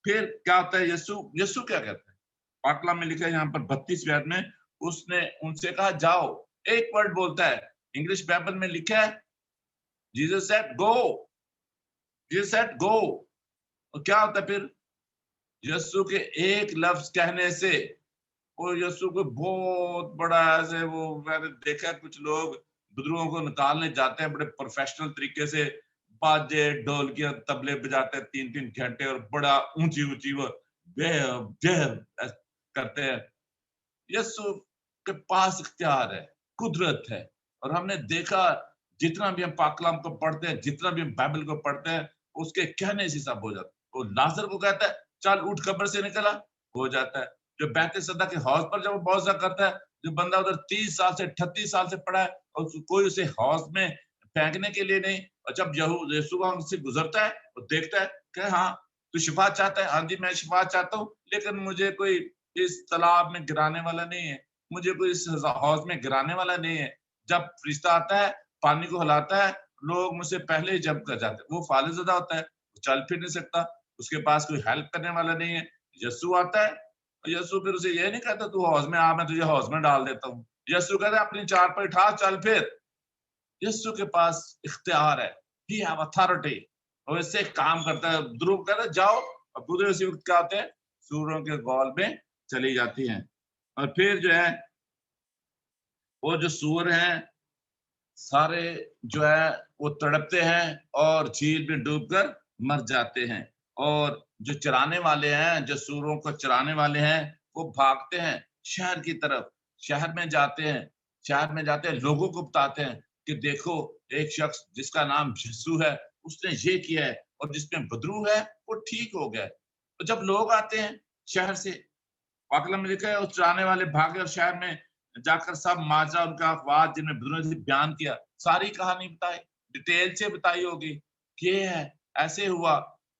फिर क्या होता है? यीशु यीशु क्या कहता है? पाक कलाम में लिखा है यहाँ पर 32वें आयत में, उसने उनसे कहा जाओ। एक वर्ड बोलता है, इंग्लिश बाइबल में लिखा है Jesus said go, Jesus said go. और क्या होता है फिर? यीशु के एक लफ्ज कहने से वो यीशु को बहुत बड़ा ऐसे, वो मैंने देखा है कुछ लोग बुजुर्गों को निकालने जाते हैं बड़े प्रोफेशनल तरीके से, बाजे ढोलकियां तबले बजाते हैं 3-3 घंटे, और बड़ा ऊंची ऊंची वो करते हैं। यीशु के पास इख्तियार है, कुदरत है। और हमने देखा, जितना भी हम पाक कलाम को पढ़ते हैं, जितना भी हम बाइबल को पढ़ते हैं, उसके कहने से सब हो जाता है। वो लाजर को कहता है चल उठ, कब्र से निकला, हो जाता है। जो बहते सदा के हौज पर जब वो मौजा करता है, जो बंदा उधर 30 साल से 38 साल से पड़ा है और कोई उसे हौज में फेंकने के लिए नहीं, और जब यीशु वहां से गुजरता है वो देखता है कि हाँ तू शिफा चाहता है, हाँ जी मैं शिफा चाहता हूँ, लेकिन मुझे कोई इस तालाब में गिराने वाला नहीं है, मुझे कोई इस हौज में गिराने वाला नहीं है। जब फरिश्ता आता है, पानी को हिलाता है, लोग मुझसे पहले ही जंप कर जाते हैं। वो फालिज़दा होता है, वो चल फिर नहीं सकता, उसके पास कोई हेल्प करने वाला नहीं है। यीशु आता है, यीशु फिर उसे ये नहीं कहता तू हौज में आ, मैं तुझे हौज में डाल देता हूँ। यीशु कहता है अपनी चारपाई उठा, चल फिर। यीशु के पास इख्तियार है, ही हैव अथॉरिटी, और इससे काम करता है। ध्रुव कहता है जाओ, और बुरे उसी वक्त क्या होते हैं, सूरों के गौल में चली जाती हैं। और फिर जो है वो जो सूअर हैं सारे जो है वो तड़पते हैं और झील में डूबकर मर जाते हैं। और जो चराने वाले हैं, जो सूरों को चराने वाले हैं, वो भागते हैं शहर की तरफ, शहर में जाते हैं, शहर में जाते हैं, लोगों को बताते हैं कि देखो एक शख्स जिसका नाम यीशु है, उसने ये किया है, और जिसमें बदरू है वो ठीक हो गया है। तो जब लोग आते हैं शहर से, पाकलम में लिखा है उस चराने वाले भागे और शहर में जाकर सब माजरा उनका अफवाह जिनमें बदरूं ने बयान किया, सारी कहानी बताई, डिटेल से बताई होगी कि ये है, ऐसे हुआ,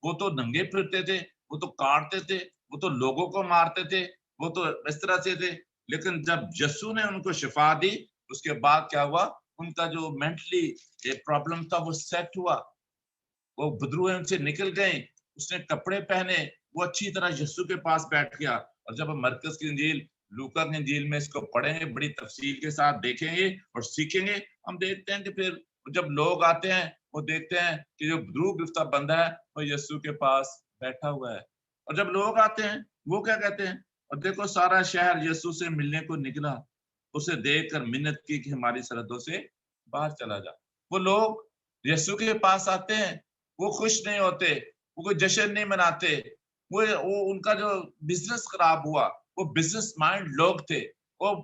वो तो नंगे फिरते थे, वो तो काटते थे, वो तो लोगों को मारते थे, वो तो इस तरह से थे। लेकिन जब यीशु ने उनको शिफा दी, उसके बाद क्या हुआ, उनका जो मेंटली एक प्रॉब्लम था वो सेट हुआ, वो बदरूएं उनसे निकल गए, उसने कपड़े पहने, वो अच्छी तरह यीशु के पास बैठ गया। और जब हम मरकस की इंजील, लूका की इंजील में इसको पढ़ेंगे, बड़ी तफसील के साथ देखेंगे और सीखेंगे, हम देखते हैं कि फिर जब लोग आते हैं वो देखते हैं कि जो बदरू गिरफ्तार बंदा है वो यीशु के पास बैठा हुआ है। और जब लोग आते हैं वो क्या कहते हैं, और देखो सारा शहर यीशु से मिलने को निकला, उसे देखकर मिन्नत की कि हमारी सरहदों से बाहर चला जा। वो लोग यीशु के पास आते हैं, वो खुश नहीं होते, वो कोई जश्न नहीं मनाते, वो उनका जो बिजनेस खराब हुआ, वो बिजनेस माइंड लोग थे, वो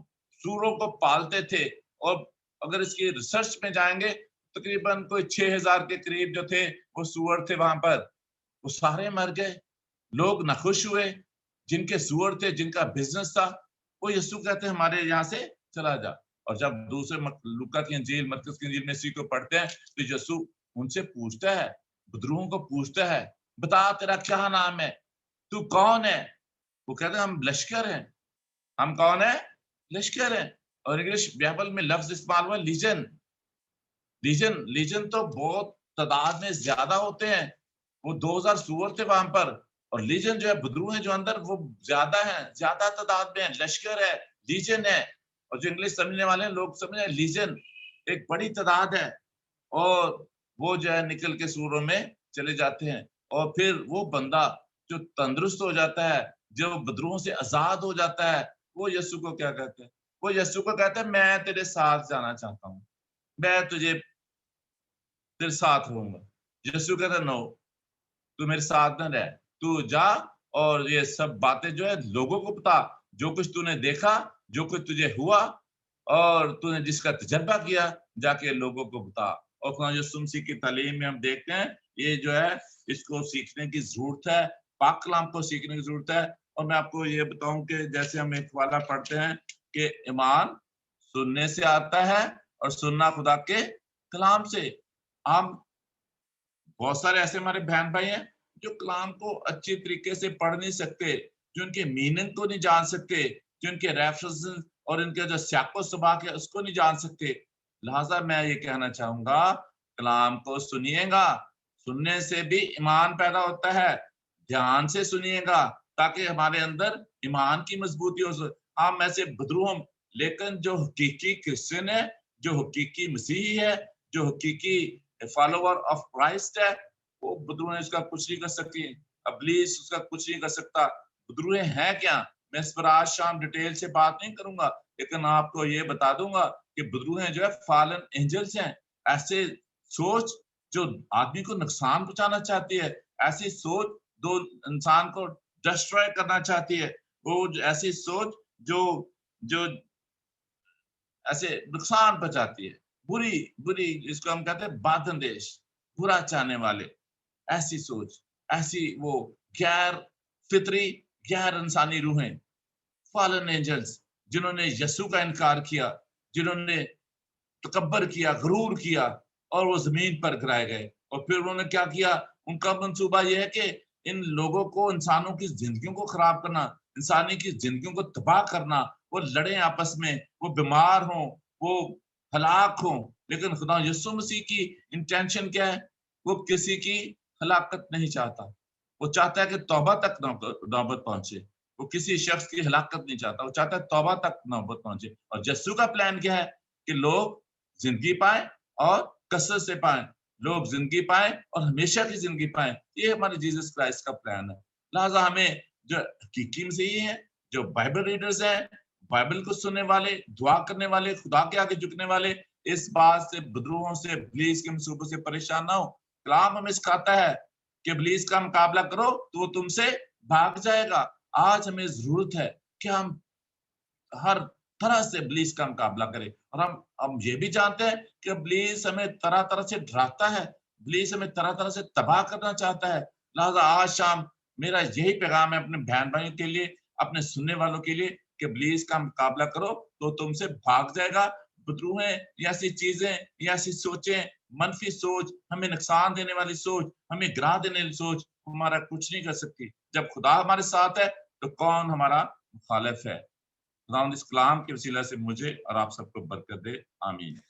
सूरों को पालते थे। और अगर इसकी रिसर्च में जाएंगे, तकरीबन कोई 6000 के करीब जो थे वो सूअर थे वहां पर, वो सारे मर गए। लोग नाखुश हुए, जिनके सूअर थे, जिनका बिजनेस था, वो यीशु कहते हैं हमारे यहाँ से चला जा। और जब दूसरे लूका की इंजील, मरकस की इंजील में इसी को पढ़ते हैं, तो यीशु उनसे पूछता है, बदरूहों को पूछता है, बता तेरा क्या नाम है, तू कौन है? वो कहते हैं हम लश्कर हैं। हम कौन है? लश्कर हैं। और इंग्लिश बाइबल में लफ्ज इस्तेमाल हुआ लीजन। लीजन लीजन तो बहुत तादाद में ज्यादा होते हैं, वो 2000 सूअर थे वहां पर, और लीजन जो है बदरू है जो अंदर, वो ज्यादा है, ज्यादा तादाद में है, लश्कर है, लीजन है। और जो इंग्लिश समझने वाले हैं लोग समझ रहे हैं लीजन एक बड़ी तादाद है। और वो जो है निकल के सूरों में चले जाते हैं, और फिर वो बंदा जो तंदुरुस्त हो जाता है, जो बदरूहों से आजाद हो जाता है, वो यीशु को क्या कहते हैं, वो यीशु को कहते हैं मैं तेरे साथ जाना चाहता हूँ, मैं तुझे तेरे साथ रहूंगा। यीशु कहता नो, तू मेरे साथ न रह, तू जा और ये सब बातें जो है लोगों को बता, जो कुछ तूने देखा, जो कुछ तुझे हुआ और तूने जिसका तजर्बा किया, जाके लोगों को बता। और खुदा यीशु मसीह की तालीम में हम देखते हैं ये जो है इसको सीखने की जरूरत है, पाक कलाम को सीखने की जरूरत है। और मैं आपको ये बताऊं कि जैसे हम एक वाला पढ़ते हैं कि ईमान सुनने से आता है और सुनना खुदा के कलाम से। हम बहुत सारे ऐसे हमारे बहन भाई हैं जो कलाम को अच्छी तरीके से पढ़ नहीं सकते, जो उनके मीनिंग को नहीं जान सकते, जो उनके रेफरेंसेस और इनके जो सियाको सबाक है उसको नहीं जान सकते। लिहाजा मैं ये कहना चाहूंगा, कलाम को सुनिएगा, सुनने से भी ईमान पैदा होता है, ध्यान से सुनिएगा ताकि हमारे अंदर ईमान की मजबूती हो। हम ऐसे बदरू हम, लेकिन जो हकीकी क्रिश्चियन है, जो हकीकी मसीही है, जो हकीकी फॉलोवर ऑफ क्राइस्ट है, वो बदरूहें इसका कुछ नहीं कर सकती, अबलीस उसका कुछ नहीं कर सकता। बदरूहें हैं क्या, मैं इस पर आज शाम डिटेल से बात नहीं करूंगा, लेकिन आपको ये बता दूंगा कि बदरूहें जो है फॉलन एंजल्स हैं। ऐसे सोच जो आदमी को नुकसान पहुंचाना चाहती है, ऐसी सोच जो इंसान को डिस्ट्रॉय करना चाहती है, वो ऐसी सोच जो जो ऐसे नुकसान पहुंचाती है, बुरी बुरी, जिसको हम कहते हैं बादंदेश, बुरा चाहने वाले, ऐसी सोच, ऐसी वो गैर फितरी, गैर इंसानी रूहें, fallen angels, जिन्होंने यीशु का इनकार किया, जिन्होंने तकब्बर किया, गुरूर किया और वो जमीन पर गिराए गए। और फिर उन्होंने क्या किया? उनका मंसूबा यह है कि इन लोगों को, इंसानों की जिंदगियों को खराब करना, इंसानी की जिंदगियों को तबाह करना, वो लड़े आपस में, वो बीमार हों, वो हलाक हों। लेकिन खुदा यीशु मसीह की इंटेंशन क्या है? वो किसी की हलाकत नहीं चाहता। वो चाहता है कि तौबा तक नौबत पहुंचे। वो किसी शख्स की हलाकत नहीं चाहता, वो चाहता है तौबा तक नौबत पहुंचे। और यीशु का प्लान क्या है? कि लोग जिंदगी पाए और कसरत से पाए, लोग जिंदगी पाए और हमेशा की जिंदगी पाए। ये हमारे जीसस क्राइस्ट का प्लान है। लिहाजा हमें जो हकीकी मसीही हैं, जो बाइबल रीडर्स हैं, बाइबल को सुनने वाले, दुआ करने वाले, खुदा के आगे झुकने वाले, इस बात से, बदरूहों से, इब्लीस के मंसूबों से परेशान ना हो। कलाम हमें सिखाता है कि इब्लीस का मुकाबला करो तो वो तुमसे भाग जाएगा। आज हमें जरूरत है कि हम हर तरह से इब्लीस का मुकाबला करें। और हम ये भी जानते हैं कि इब्लीस हमें तरह तरह से डराता है, इब्लीस हमें तरह तरह से तबाह करना चाहता है। लिहाजा आज शाम मेरा यही पैगाम है अपने बहन भाइयों के लिए, अपने सुनने वालों के लिए, कि इब्लीस का मुकाबला करो तो तुमसे भाग जाएगा। बदरूहें या ऐसी चीजें या ऐसी सोचें, मनफी सोच, हमें नुकसान देने वाली सोच, हमें गिरा देने वाली सोच हमारा कुछ नहीं कर सकती। जब खुदा हमारे साथ है तो कौन हमारा मुखालिफ है? खुदावंद इस कलाम के वसीला से मुझे और आप सबको बरकत दे। आमीन।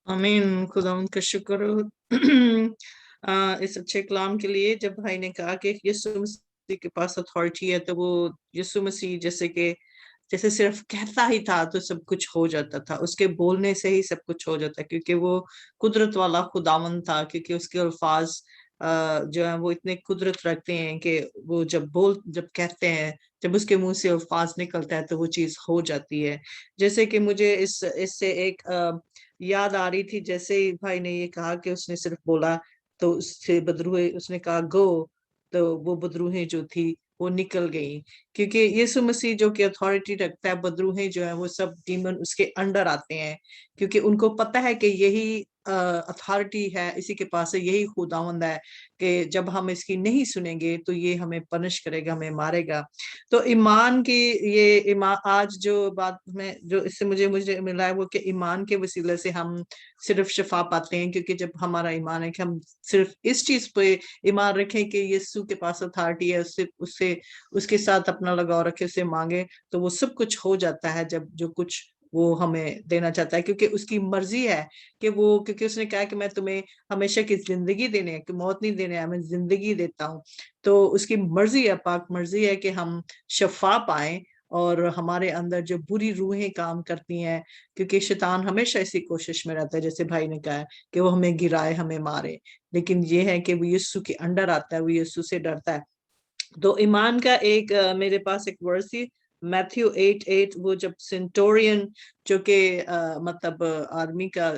आमीन। खुदावंद का शुक्र हो इस अच्छे कलाम के लिए। जब भाई ने कहा कि यीशु मसीह के पास अथॉरिटी है, तो वो यीशु मसीह जैसे सिर्फ कहता ही था तो सब कुछ हो जाता था, उसके बोलने से ही सब कुछ हो जाता, क्योंकि वो कुदरत वाला खुदावंद था। क्योंकि उसके अल्फाज जो है वो इतने कुदरत रखते हैं कि वो जब कहते हैं, जब उसके मुंह से अल्फाज निकलता है तो वो चीज हो जाती है। जैसे कि मुझे इससे एक याद आ रही थी, जैसे ही भाई ने ये कहा कि उसने सिर्फ बोला तो उससे बदरूहें, उसने कहा गो, तो वो बदरूहें जो थी वो निकल गई। क्योंकि यीशु मसीह जो कि अथॉरिटी रखता है, बदरूहें जो है वो सब डीमन उसके अंडर आते हैं, क्योंकि उनको पता है कि यही अथॉरिटी है, इसी के पास है, यही खुदावंद है कि जब हम इसकी नहीं सुनेंगे तो ये हमें पनिश करेगा, हमें मारेगा। तो ईमान की ये ईमान, आज जो बात में जो इससे मुझे मिला है वो कि ईमान के वसीले से हम सिर्फ शिफा पाते हैं। क्योंकि जब हमारा ईमान है कि हम सिर्फ इस चीज पे ईमान रखें कि यीशु के पास अथॉरिटी है, उससे उससे उसके साथ अपना लगाव रखे, उससे मांगे, तो वो सब कुछ हो जाता है जब जो कुछ वो हमें देना चाहता है। क्योंकि उसकी मर्जी है कि वो, क्योंकि उसने कहा कि मैं तुम्हें हमेशा की जिंदगी देने है, कि मौत नहीं देने है, मैं जिंदगी देता हूँ। तो उसकी मर्जी है, पाक मर्जी है कि हम शफा पाए और हमारे अंदर जो बुरी रूहें काम करती हैं, क्योंकि शैतान हमेशा इसी कोशिश में रहता है, जैसे भाई ने कहा है, कि वो हमें गिराए, हमें मारे। लेकिन ये है कि वो यीशु के अंडर आता है, वो यीशु से डरता है। तो ईमान का एक मेरे पास एक वर्स थी, मैथ्यू 8:8। वो जब सेंटोरियन जो कि मतलब आर्मी का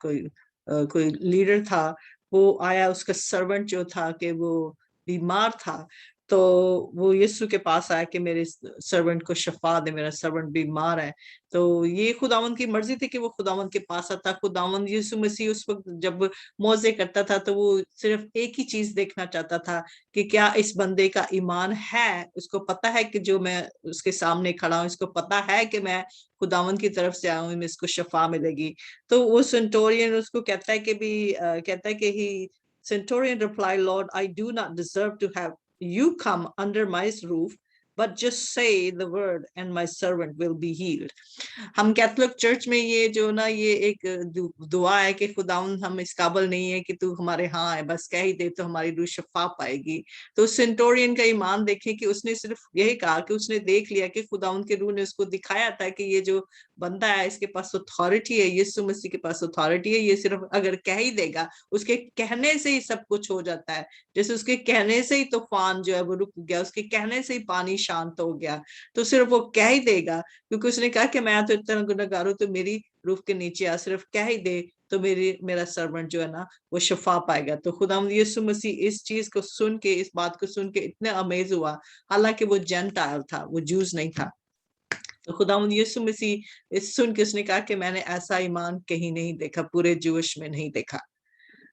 कोई लीडर था, वो आया, उसका सर्वेंट जो था कि वो बीमार था, तो वो यीशु के पास आया कि मेरे सर्वेंट को शफा दे, मेरा सर्वेंट बीमार है। तो ये खुदावंद की मर्जी थी कि वो खुदावंद के पास आता। खुदावंद यीशु मसीह उस वक्त जब मौजे करता था तो वो सिर्फ एक ही चीज देखना चाहता था कि क्या इस बंदे का ईमान है, उसको पता है कि जो मैं उसके सामने खड़ा हूँ, इसको पता है कि मैं खुदावंद की तरफ से आया हूँ, मैं इसको शफा मिलेगी। तो वो सेंटोरियन उसको कहता है कि कहता है कि he centurion reply, lord I do not deserve to have you come under my roof, but just say the word and my servant will be healed. हम कैथोलिक चर्च में ये जो ना, ये एक दुआ है कि खुदावंद हम इस काबिल नहीं है कि तू हमारे हाँ है, बस कह ही दे तो हमारी रूह शफा पाएगी। तो सेंटोरियन का ईमान देखें कि उसने सिर्फ यही कहा कि उसने देख लिया कि खुदावंद के रूह ने उसको दिखाया था कि ये जो बंदा है इसके पास अथॉरिटी है, यीशु मसीह के पास अथॉरिटी है, ये सिर्फ अगर कह ही देगा, उसके कहने से ही सब कुछ हो जाता है। जैसे उसके कहने से ही तूफान जो है वो रुक गया, उसके कहने से ही पानी शांत हो गया, तो सिर्फ वो कह ही देगा। क्योंकि उसने कहा कि मैं तो इतना गुनहगार हूं, तो मेरी रूफ के नीचे आ, सिर्फ कह ही दे तो मेरा सर्वेंट जो है ना वो शफा पाएगा। तो खुदावंद यीशु मसीह इस चीज को सुन के, इस बात को सुन के इतने अमेज हुआ, हालांकि वो जेंटाइल था, वो जूस नहीं था। तो खुदावंद यीशु मसीह इस सुन के उसने कहा कि मैंने ऐसा ईमान कहीं नहीं देखा, पूरे जूश में नहीं देखा।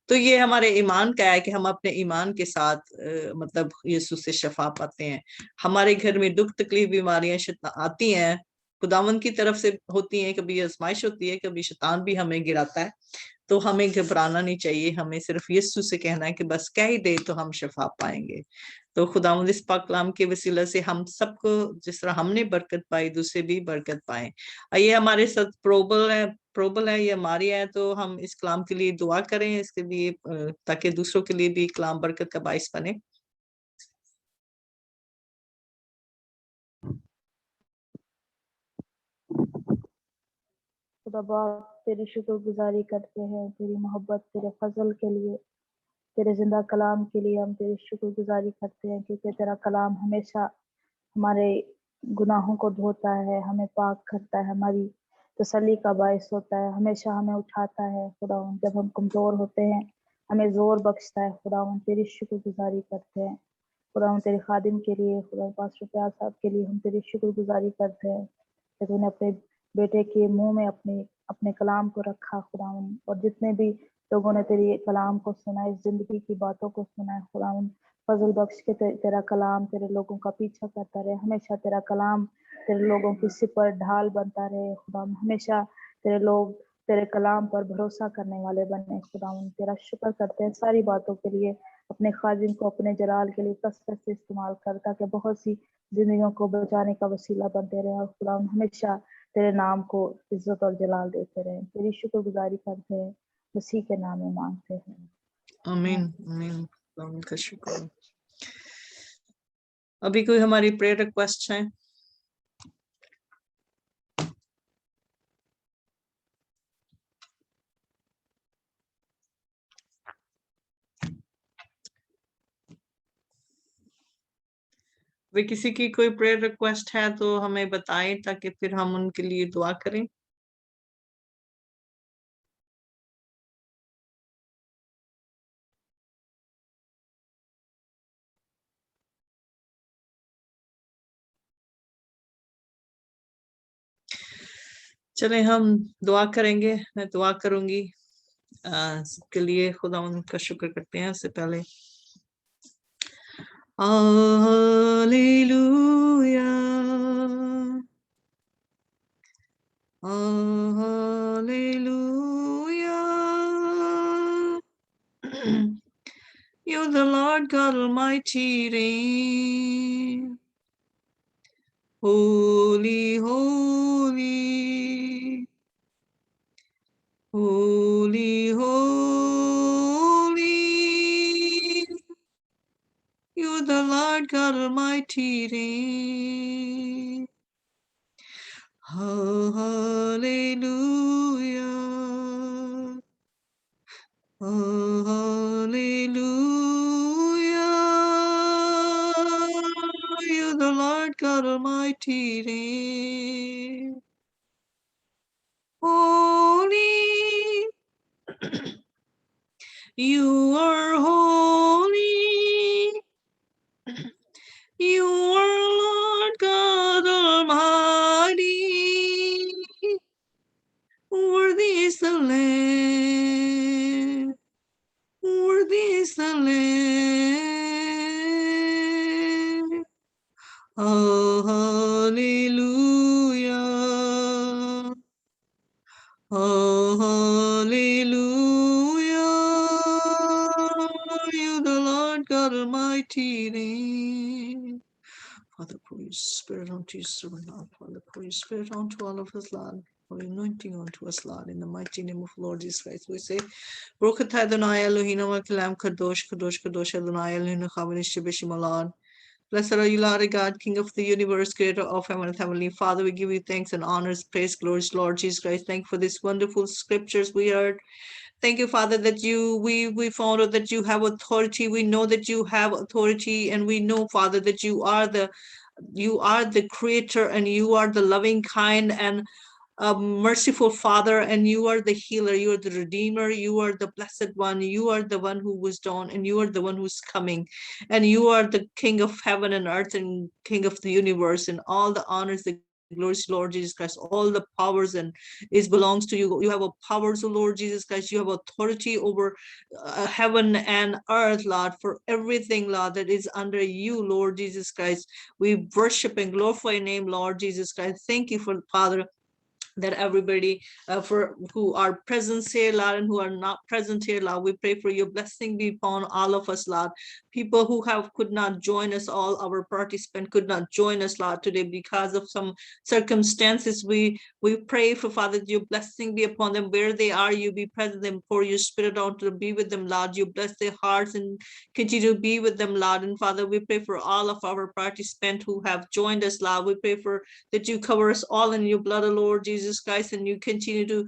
तो ये हमारे ईमान का है कि हम अपने ईमान के साथ मतलब यीशु से शफा पाते हैं। हमारे घर में दुख तकलीफ बीमारियां आती हैं, खुदावन की तरफ से होती हैं, कभी आजमाइश होती है, कभी शैतान भी हमें गिराता है, तो हमें घबराना नहीं चाहिए। हमें सिर्फ यीशु से कहना है कि बस कह ही दे तो हम शफा पाएंगे। तो खुदावंद इस पाक कलाम के वसीला से हम सबको जिस तरह हमने बरकत पाई, दूसरे भी बरकत पाए। ये हमारे साथ प्रोबल है, ये हमारी है, तो हम इस कलाम के लिए दुआ करें इसके लिए, ताकि दूसरों के लिए भी कलाम बरकत का बाइस बने। खुदा बाप तेरी शुक्रगुजारी करते हैं, तेरी मोहब्बत, तेरे फजल के लिए, तेरे जिंदा कलाम के लिए हम तेरी शुक्रगुजारी करते हैं, क्योंकि तेरा कलाम हमेशा हमारे गुनाहों को धोता है, हमें पाक करता है, हमारी तसल्ली का बायस होता है, हमेशा हमें उठाता है। खुदावन जब हम कमज़ोर होते हैं हमें ज़ोर बख्शता है। खुदावन तेरी शुक्रगुजारी करते हैं। खुदावन तेरे खादिम के लिए, खुदा पास्टर प्यार साहब के लिए हम तेरी शुक्रगुजारी करते हैं कि तूने अपने बेटे के मुंह में अपने कलाम को रखा खुदावन, और जितने भी लोगों ने तेरी कलाम को सुना, इस जिंदगी की बातों को सुना है खुदावन, फजल बख्श के तेरा कलाम तेरे लोगों का पीछा करता रहे। हमेशा तेरा कलाम तेरे लोगों की सिपर ढाल बनता रहे खुदावन। हमेशा तेरे लोग तेरे कलाम पर भरोसा करने वाले बने खुदावन। तेरा शुक्र करते हैं सारी बातों के लिए। अपने खादिम को अपने जलाल के लिए कसरत से इस्तेमाल कर, ताकि बहुत सी जिंदगियों को बचाने का वसीला बनते रहे, और खुदावन हमेशा तेरे नाम को इज्जत और जलाल देते रहे। तेरी शुक्रगुजारी करते हैं, मसीह के नाम में मांगते हैं, आमीन आमीन। खुदावंद का शुक्र। अभी कोई हमारी प्रेयर रिक्वेस्ट है? वे किसी की कोई प्रेयर रिक्वेस्ट है तो हमें बताएं, ताकि फिर हम उनके लिए दुआ करें। चले हम दुआ करेंगे, मैं दुआ करूंगी सबके लिए। खुदा उनका शुक्र करते हैं। उससे पहले hallelujah hallelujah. You the Lord God Almighty reign. Holy, holy, holy, holy. You the Lord God Almighty reign. Hallelujah. Hallelujah. You the Lord God Almighty reign. Holy. You are holy. You are Lord God Almighty. Worthy is the Lamb. Worthy is the Lamb. Oh, hallelujah. Oh, hallelujah. You the Lord God Almighty reign. Father, pour your spirit onto your servant, Lord. Father, pour your spirit onto all of us, Lord. Pour your anointing onto us, Lord. In the mighty name of Lord Jesus Christ, we say, Baruch atah Adonai Eloheinu melech kadosh, kadosh, kadosh Adonai Eloheinu chavanish b'shimo Lord. Blessed are you, Lord God, King of the universe, creator of heaven and heavenly Father. We give you thanks and honors, praise, glories, Lord Jesus Christ. Thank you for these wonderful scriptures we heard. Thank you, Father, that we found out that you have authority. We know that you have authority, and we know, Father, that you are the creator, and you are the loving, kind, and merciful Father, and you are the healer, you are the redeemer, you are the blessed one, you are the one who was done, and you are the one who's coming, and you are the King of heaven and earth and King of the universe, and all the honors, the glories, Lord Jesus Christ. All the powers and it belongs to you. You have a powers, O Lord Jesus Christ. You have authority over heaven and earth, Lord, for everything, Lord, that is under you, Lord Jesus Christ. We worship and glorify your name, Lord Jesus Christ. Thank you for Father, that everybody for who are present here, Lord, and who are not present here, Lord, we pray for your blessing be upon all of us, Lord. People who could not join us, all our participants could not join us, Lord, today because of some circumstances. We pray for Father, your blessing be upon them where they are. You be present them, pour your spirit on to be with them, Lord. You bless their hearts and continue to be with them, Lord. And Father, we pray for all of our participants who have joined us, Lord. We pray for that you cover us all in your blood, O Lord Jesus Christ, and you continue to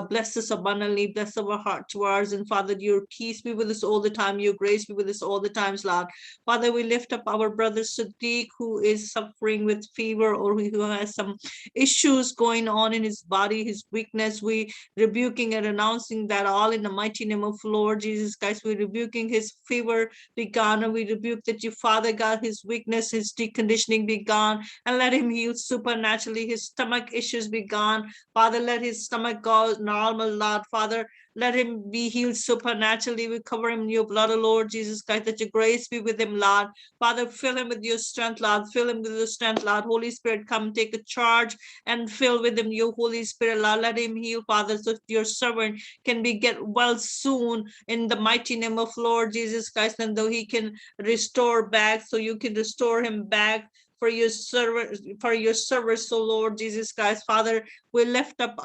bless us abundantly, bless our heart towards, and Father, your peace be with us all the time, your grace be with us all the times, Lord. Father, we lift up our brother Sadiq, who is suffering with fever or who has some issues going on in his body, his weakness. We rebuking and announcing that all in the mighty name of Lord Jesus Christ. We rebuking his fever be gone, and we rebuke that you, Father God, his weakness, his deconditioning be gone, and let him heal supernaturally. His stomach issues be gone. Father, let his stomach go normal, Lord. Father, let him be healed supernaturally. We cover him in your blood, O Lord Jesus Christ, that your grace be with him, Lord. Father, fill him with your strength, Lord. Fill him with your strength, Lord. Holy Spirit, come take a charge and fill with him your Holy Spirit, Lord. Let him heal, Father, so your servant can be get well soon in the mighty name of Lord Jesus Christ, and though he can restore back, so you can restore him back for your service, so Lord Jesus Christ. Father, we lift up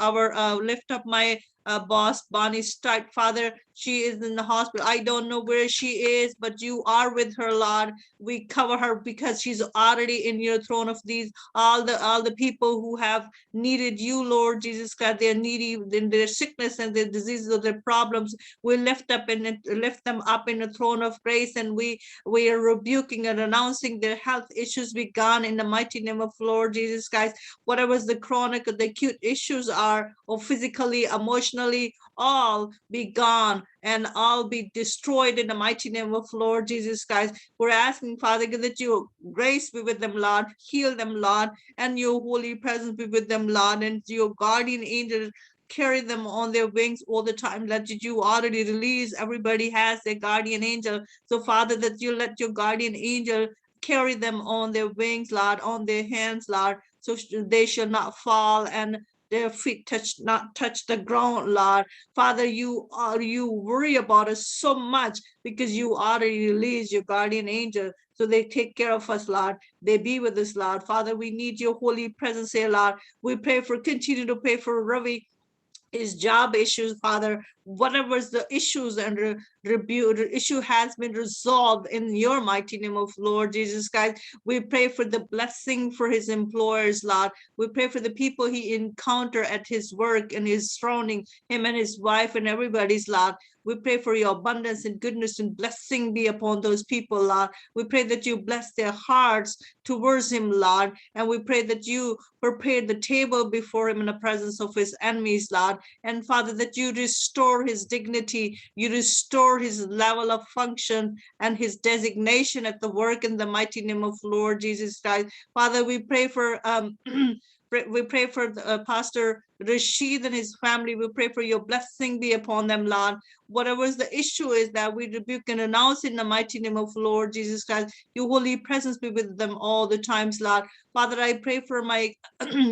my boss Bonnie Stight, Father. She is in the hospital. I don't know where she is, but you are with her, Lord. We cover her because she's already in your throne of these all the people who have needed you, Lord Jesus Christ. They're needy in their sickness and their diseases or their problems. We lift them up in the throne of grace, and we are rebuking and announcing their health issues be gone in the mighty name of Lord Jesus Christ. Whatever the chronic or the acute issues are, or physically, emotionally, all be gone and all be destroyed in the mighty name of Lord Jesus Christ. We're asking, Father, that your grace be with them, Lord. Heal them, Lord, and your holy presence be with them, Lord, and your guardian angel carry them on their wings all the time. Let you already release. Everybody has their guardian angel. So, Father, that you let your guardian angel carry them on their wings, Lord, on their hands, Lord, so they shall not fall and their feet not touch the ground, Lord. Father, you worry about us so much because you already released your guardian angel. So they take care of us, Lord. They be with us, Lord. Father, we need your holy presence here, Lord. We continue to pray for Ravi, his job issues, Father. Whatever's the issues and the issue has been resolved in your mighty name of Lord Jesus Christ. We pray for the blessing for his employers, Lord. We pray for the people he encounter at his work and his surrounding, him and his wife and everybody's, Lord. We pray for your abundance and goodness and blessing be upon those people, Lord. We pray that you bless their hearts towards him, Lord. And we pray that you prepare the table before him in the presence of his enemies, Lord. And Father, that you restore his dignity, you restore his level of function and his designation at the work in the mighty name of Lord Jesus Christ. Father, we pray for Pastor Rashid and his family. We pray for your blessing be upon them, Lord. Whatever the issue is, that we rebuke and announce in the mighty name of Lord Jesus Christ. Your holy presence be with them all the times, Lord. Father, I pray for my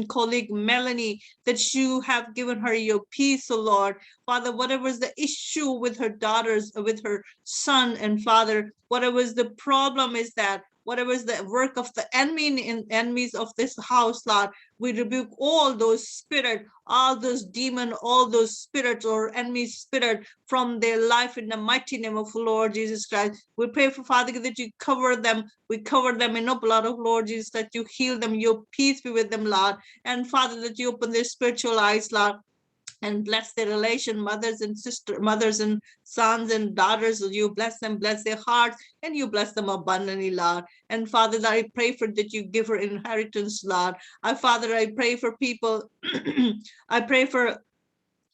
colleague Melanie, that you have given her your peace, O Lord. Father, whatever is the issue with her daughters, with her son, and Father, whatever is the problem is that, whatever is the work of the enemies of this house, Lord, we rebuke all those spirits, all those demons, all those spirits or enemy spirit from their life in the mighty name of Lord Jesus Christ. We pray for Father that you cover them. We cover them in the blood of Lord Jesus, that you heal them, your peace be with them, Lord. And Father, that you open their spiritual eyes, Lord, and bless their relation, mothers and sons and daughters. You bless them, bless their hearts, and you bless them abundantly, Lord. And Father, that I pray for that you give her inheritance, Lord. Father, I pray for people. I pray for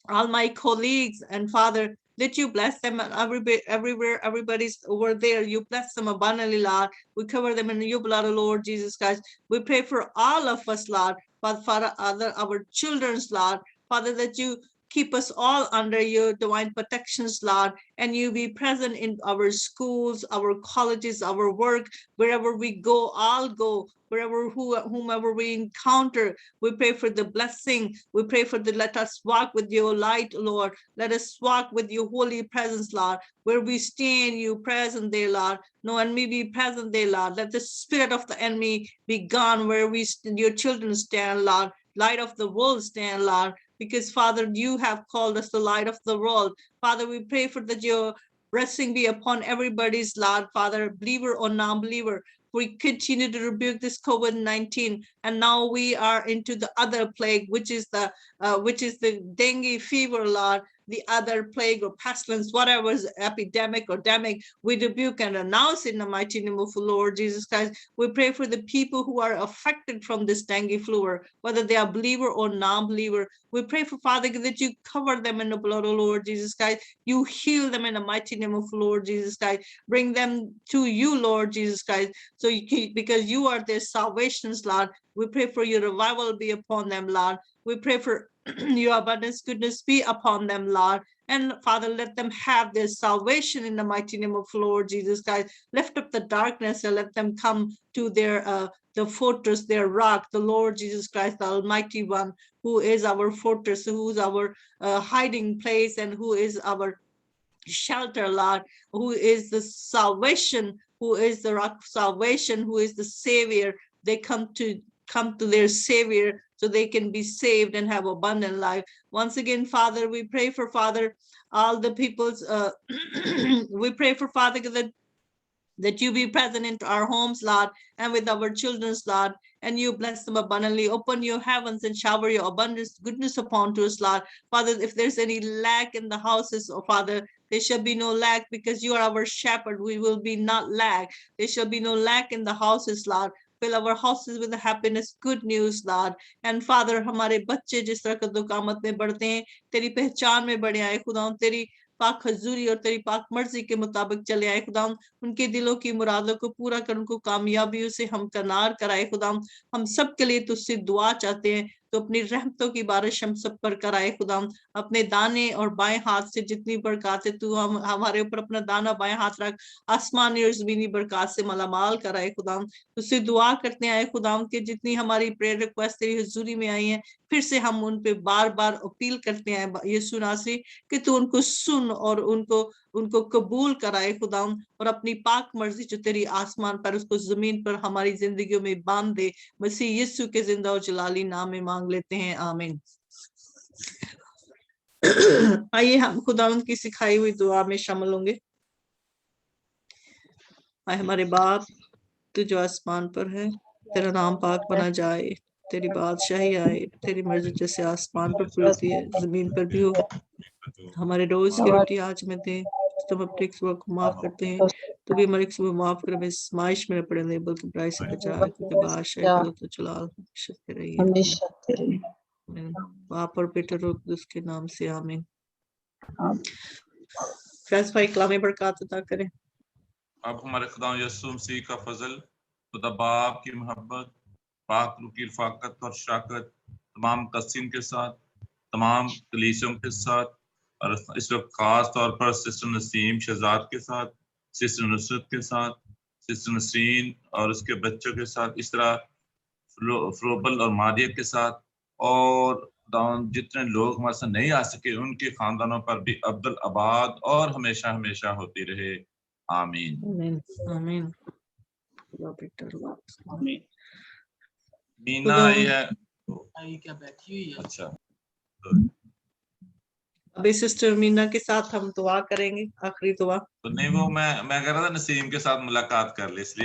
all my colleagues, and Father, that you bless them everywhere, everybody's over there. You bless them abundantly, Lord. We cover them in your blood, Lord Jesus Christ. We pray for all of us, Lord. Father, our children's, Lord, Father, that you keep us all under your divine protections, Lord, and you be present in our schools, our colleges, our work, wherever we go, I'll go, wherever whomever we encounter. We pray for the blessing. We pray for let us walk with your light, Lord. Let us walk with your holy presence, Lord. Where we stand, you present there, Lord. No enemy be present there, Lord. Let the spirit of the enemy be gone where your children stand, Lord. Light of the world stand, Lord. Because, Father, you have called us the light of the world. Father, we pray for that your blessing be upon everybody's, Lord, Father, believer or non-believer. We continue to rebuke this COVID-19, and now we are into the other plague, which is the dengue fever, Lord, the other plague or pestilence, whatever is epidemic or demic, we rebuke and announce in the mighty name of the Lord Jesus Christ. We pray for the people who are affected from this dengue flu, whether they are believer or non-believer. We pray for, Father, that you cover them in the blood of Lord Jesus Christ. You heal them in the mighty name of Lord Jesus Christ. Bring them to you, Lord Jesus Christ. So because you are their salvations, Lord, we pray for your revival be upon them, Lord. We pray for your abundance, goodness be upon them, Lord. And Father, let them have their salvation in the mighty name of Lord Jesus Christ. Lift up the darkness and let them come to their the fortress, their rock, the Lord Jesus Christ, the Almighty One, who is our fortress, who is our hiding place, and who is our shelter, Lord, who is the salvation, who is the rock of salvation, who is the Savior. They come to their Savior so they can be saved and have abundant life. Once again, Father, we pray for, Father, all the people's, we pray for, Father, that you be present into our homes, Lord, and with our children's, Lord, and you bless them abundantly. Open your heavens and shower your abundance, goodness upon us, Lord. Father, if there's any lack in the houses, oh Father, there shall be no lack because you are our shepherd. We will be not lack. There shall be no lack in the houses, Lord. Fill our houses with the happiness, good news, Lord. And Father, हमारे बच्चे जिस तरह कद्दो कामत में बढ़ते हैं, तेरी पहचान में बढ़े आए खुदा, तेरी पाक हजूरी और तेरी पाक मर्जी के मुताबिक चले आए खुदा, उनके दिलों की मुरादों को पूरा कर, उनको कामयाबियों से हमकनार कराए खुदा। हम सब के लिए तुझसे दुआ चाहते हैं, तो अपनी रहमतों की बारिश हम सब पर कराए खुदा। अपने दाने और बाएं हाथ से जितनी बरकत है तू हमारे ऊपर अपना दाना बाएं हाथ रख, आसमानी और जमीनी बरकत से मालामाल कराए खुदा। तुझसे दुआ करते हैं खुदा कि जितनी हमारी प्रेयर रिक्वेस्ट तेरी हुजूरी में आई है, फिर से हम उन पे बार बार अपील करते हैं यीशु नासरी कि तू उनको सुन और उनको कबूल कराए खुदा, और अपनी पाक मर्जी जो तेरी आसमान पर उसको जमीन पर हमारी जिंदगियों में बांध दे। मसीह यीशु के जिंदा और जलाली नाम में मांग लेते हैं, आमीन। आइए हम खुदावंद की सिखाई हुई दुआ में शामिल होंगे। आए हमारे बाप, तू जो आसमान पर है, तेरा नाम पाक बना जाए, तेरी बादशाही आए, तेरी मर्जी जैसे आसमान पर पूरी होती है जमीन पर भी हो। हमारे रोज की रोटी आज में दे, तुम अपने सुबह को माफ करते हैं तो भी हमारे सुबह माफ कर, हमें आजमाइश में न पड़ने दे बल्कि बुराई से बचा, क्योंकि बादशाही कुदरत और जलाल हमेशा तेरा ही है। बाप और बेटे और कुदस के नाम से आमीन। फैज भाई कलामे बरकत अता करें। अब हमारे खुदा यीशु मसीह का फजल, खुदा बाप की मोहब्बत, पाक रूह की रफ़ाकत और शराकत तमाम कसीम के साथ, तमाम कलीसियों के साथ, और इस वक्त खास तौर पर सिस्टर नसीम शहजाद के साथ, सिस्टर नुसरत के साथ, सिस्टर नसरीन और उसके बच्चों के साथ, इस तरह फ्रोबल और मारिया के साथ, और जितने लोग हमारे साथ नहीं आ सके उनके खानदानों पर भी अब्दुल आबाद और हमेशा हमेशा होती रहे, आमीन आमीन आमीन। मीना आई है, आई क्या बैठी हुई है? अच्छा, अभी सिस्टर मीना के साथ हम दुआ करेंगे, आखिरी दुआ। तो नहीं वो मैं कह रहा था नसीम के साथ मुलाकात कर ले, इसलिए